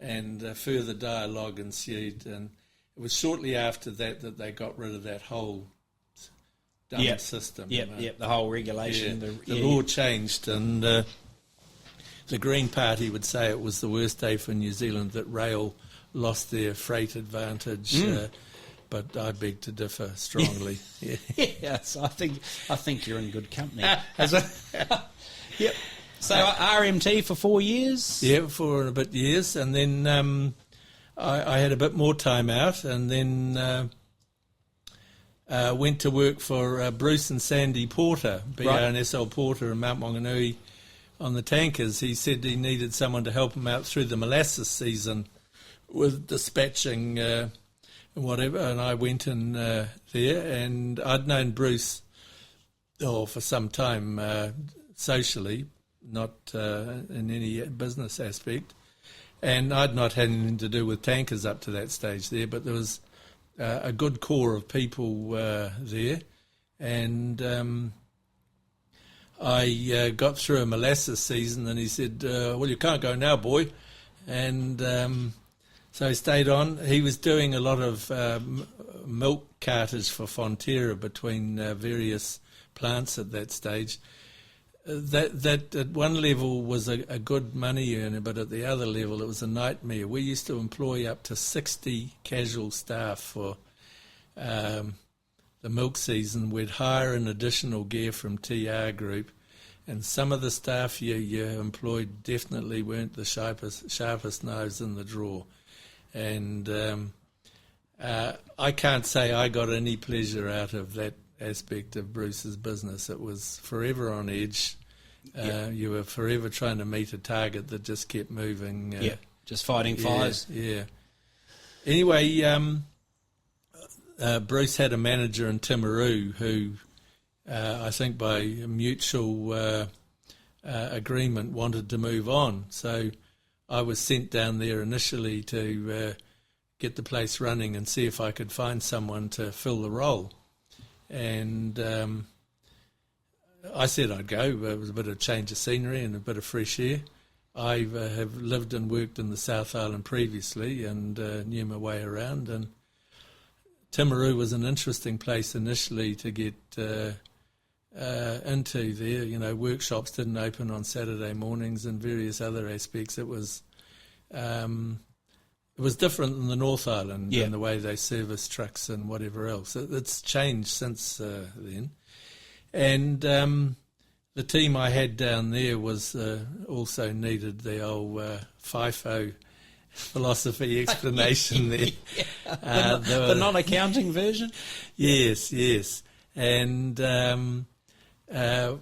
and further dialogue ensued. And it was shortly after that they got rid of that whole dumb system. The whole regulation. The law changed, and the Green Party would say it was the worst day for New Zealand that rail lost their freight advantage, but I beg to differ strongly. Yes, I think you're in good company. Yep. So RMT for 4 years? Yeah, 4 and a bit years, and then I had a bit more time out, and then went to work for Bruce and Sandy Porter, BRNSL Porter in Mount Maunganui on the tankers. He said he needed someone to help him out through the molasses season with dispatching and whatever, and I went in there, and I'd known Bruce for some time socially, not in any business aspect, and I'd not had anything to do with tankers up to that stage there, but there was a good core of people there, and I got through a molasses season, and he said, well, you can't go now, boy. And so I stayed on. He was doing a lot of milk cartage for Fonterra between various plants at that stage. That at one level was a good money earner, but at the other level it was a nightmare. We used to employ up to 60 casual staff for the milk season. We'd hire an additional gear from TR Group, and some of the staff you employed definitely weren't the sharpest knives in the drawer. And I can't say I got any pleasure out of that aspect of Bruce's business. It was forever on edge. You were forever trying to meet a target that just kept moving. Just fighting fires. Yeah. Anyway, Bruce had a manager in Timaru who I think by mutual agreement wanted to move on. So I was sent down there initially to get the place running and see if I could find someone to fill the role. And I said I'd go. It was a bit of change of scenery and a bit of fresh air. I have lived and worked in the South Island previously and knew my way around. And Timaru was an interesting place initially to get into there. You know, workshops didn't open on Saturday mornings and various other aspects. It was different than the North Island in the way they service trucks and whatever else. It's changed since then. And the team I had down there was also needed the old FIFO philosophy explanation there. The non-accounting version? Yes. And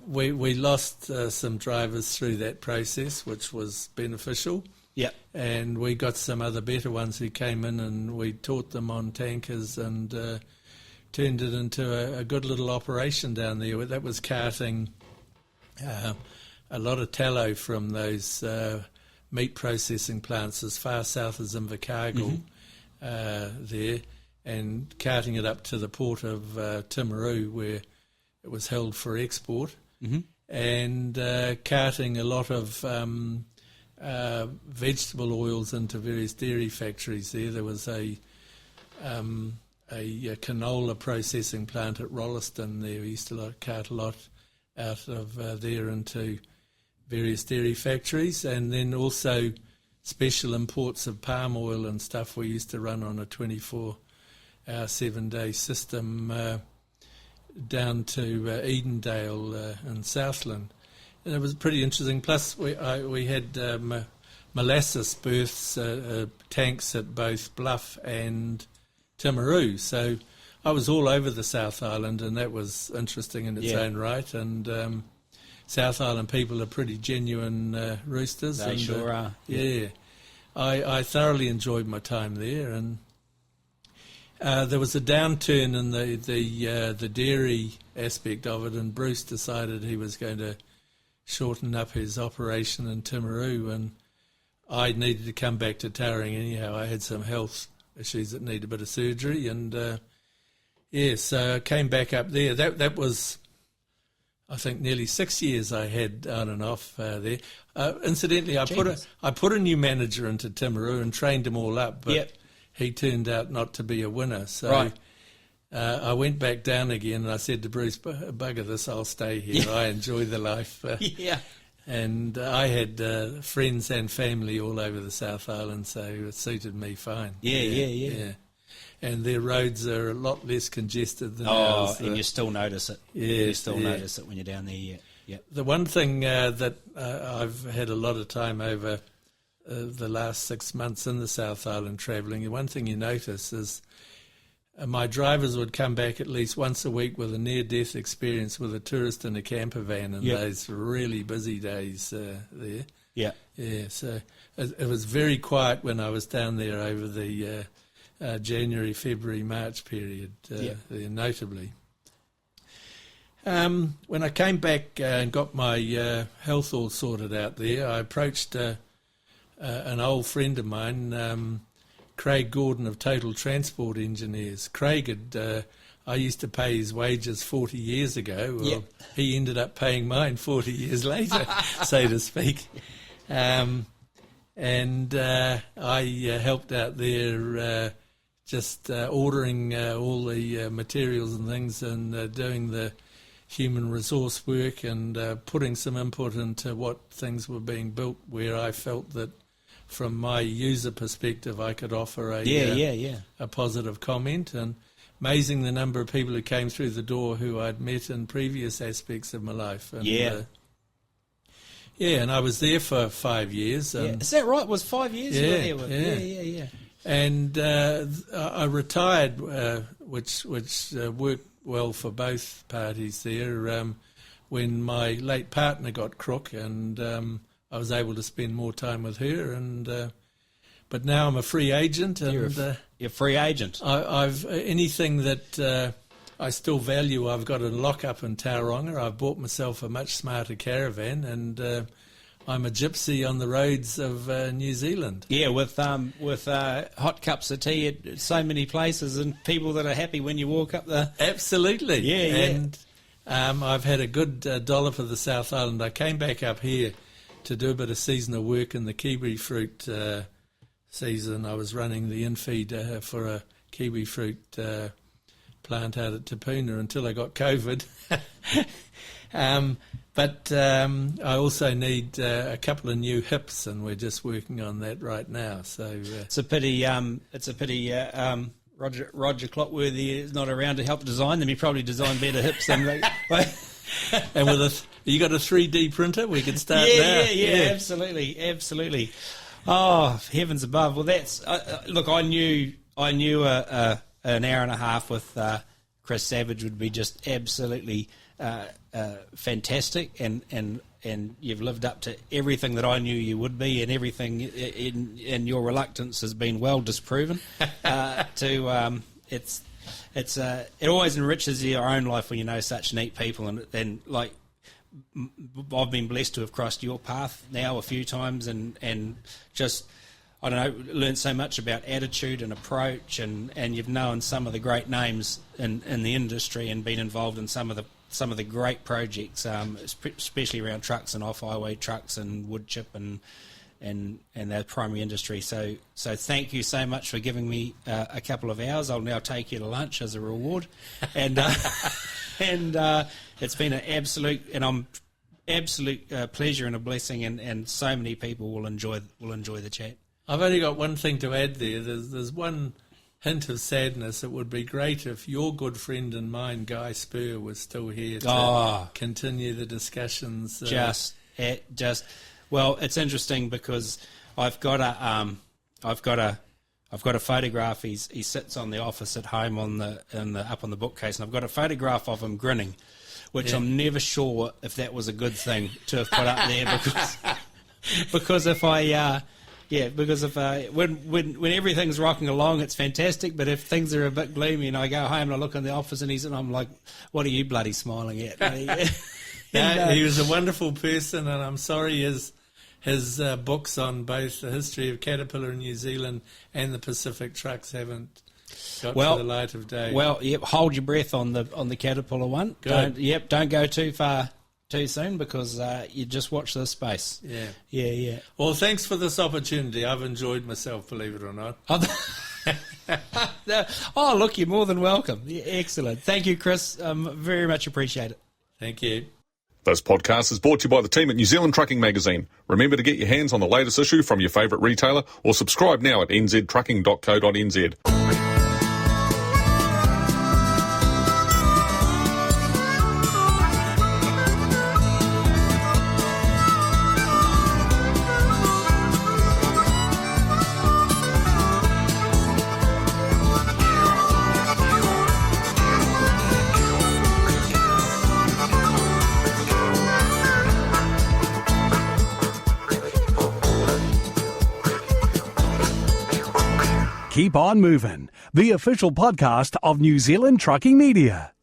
we lost some drivers through that process, which was beneficial. Yeah. And we got some other better ones who came in, and we taught them on tankers and turned it into a good little operation down there. That was carting a lot of tallow from those meat processing plants as far south as Invercargill there, and carting it up to the port of Timaru where it was held for export, and carting a lot of vegetable oils into various dairy factories there. There was a canola processing plant at Rolleston there. We used to cart a lot out of there into various dairy factories, and then also special imports of palm oil and stuff we used to run on a 24-hour, 7-day system down to Edendale in Southland. And it was pretty interesting. Plus, we had molasses berths, tanks at both Bluff and Timaru. So I was all over the South Island, and that was interesting in its own right. And South Island people are pretty genuine roosters. They sure are. Yeah. I thoroughly enjoyed my time there, and there was a downturn in the dairy aspect of it, and Bruce decided he was going to shorten up his operation in Timaru, and I needed to come back to Tauranga anyhow. I had some health issues that needed a bit of surgery, and so I came back up there. That was, I think, nearly 6 years I had on and off there. Incidentally, I put a new manager into Timaru and trained him all up, but he turned out not to be a winner. So I went back down again, and I said to Bruce, bugger this, I'll stay here. I enjoy the life. And I had friends and family all over the South Island, so it suited me fine. Yeah. And their roads are a lot less congested than ours. And you still notice it. You still notice it when you're down there, The one thing that I've had a lot of time over the last 6 months in the South Island travelling, the one thing you notice is my drivers would come back at least once a week with a near-death experience with a tourist in a camper van in those really busy days there. Yeah, so it was very quiet when I was down there over the January, February, March period, there, notably. When I came back and got my health all sorted out there, I approached an old friend of mine, Craig Gordon of Total Transport Engineers. Craig I used to pay his wages 40 years ago. Well, he ended up paying mine 40 years later, so to speak. I helped out there just ordering all the materials and things, and doing the human resource work, and putting some input into what things were being built where I felt that from my user perspective I could offer a positive comment. And amazing the number of people who came through the door who I'd met in previous aspects of my life. And, and I was there for 5 years. Is that right? It was 5 years you were there? Yeah. And I retired, which worked well for both parties there, when my late partner got crook, and I was able to spend more time with her. And but now I'm a free agent. And you're a free agent. I've anything that I still value, I've got a lock-up in Tauranga. I've bought myself a much smarter caravan, and I'm a gypsy on the roads of New Zealand. Yeah, with hot cups of tea at so many places, and people that are happy when you walk up the... Absolutely. Yeah. And I've had a good dollop of the South Island. I came back up here to do a bit of seasonal work in the kiwi fruit season. I was running the in-feed for a kiwi fruit plant out at Tapuna until I got COVID. But I also need a couple of new hips, and we're just working on that right now. So it's a pity. Roger Clockworthy is not around to help design them. He probably designed better hips than they. And you got a 3D printer? We could start now. Yeah, absolutely. Oh, heavens above! Well, that's look. I knew an hour and a half with Chris Savage would be just absolutely fantastic, and you've lived up to everything that I knew you would be, and everything in your reluctance has been well disproven. It always enriches your own life when you know such neat people, and like I've been blessed to have crossed your path now a few times, and just I don't know, learned so much about attitude and approach, and you've known some of the great names in the industry and been involved in some of the great projects, especially around trucks and off-highway trucks and wood chip and their primary industry. So thank you so much for giving me a couple of hours. I'll now take you to lunch as a reward, and it's been an absolute. And I'm absolute pleasure and a blessing, and so many people will enjoy the chat. I've only got one thing to add there. There's one hint of sadness. It would be great if your good friend and mine, Guy Spur, was still here to continue the discussions. Well, it's interesting because I've got a photograph. He sits on the office at home up on the bookcase, and I've got a photograph of him grinning, which I'm never sure if that was a good thing to have put up there because if when everything's rocking along, it's fantastic. But if things are a bit gloomy, and I go home and I look in the office and I'm like, "What are you bloody smiling at?" He was a wonderful person, and I'm sorry his books on both the history of Caterpillar in New Zealand and the Pacific trucks haven't got to the light of day. Well, hold your breath on the Caterpillar one. Good. Don't go too far too soon, because you just watch this space. Yeah. Well, thanks for this opportunity. I've enjoyed myself, believe it or not. Oh, look, you're more than welcome. Yeah, excellent. Thank you, Chris. Very much appreciate it. Thank you. This podcast is brought to you by the team at New Zealand Trucking Magazine. Remember to get your hands on the latest issue from your favourite retailer, or subscribe now at nztrucking.co.nz. Keep on moving, the official podcast of New Zealand Trucking Media.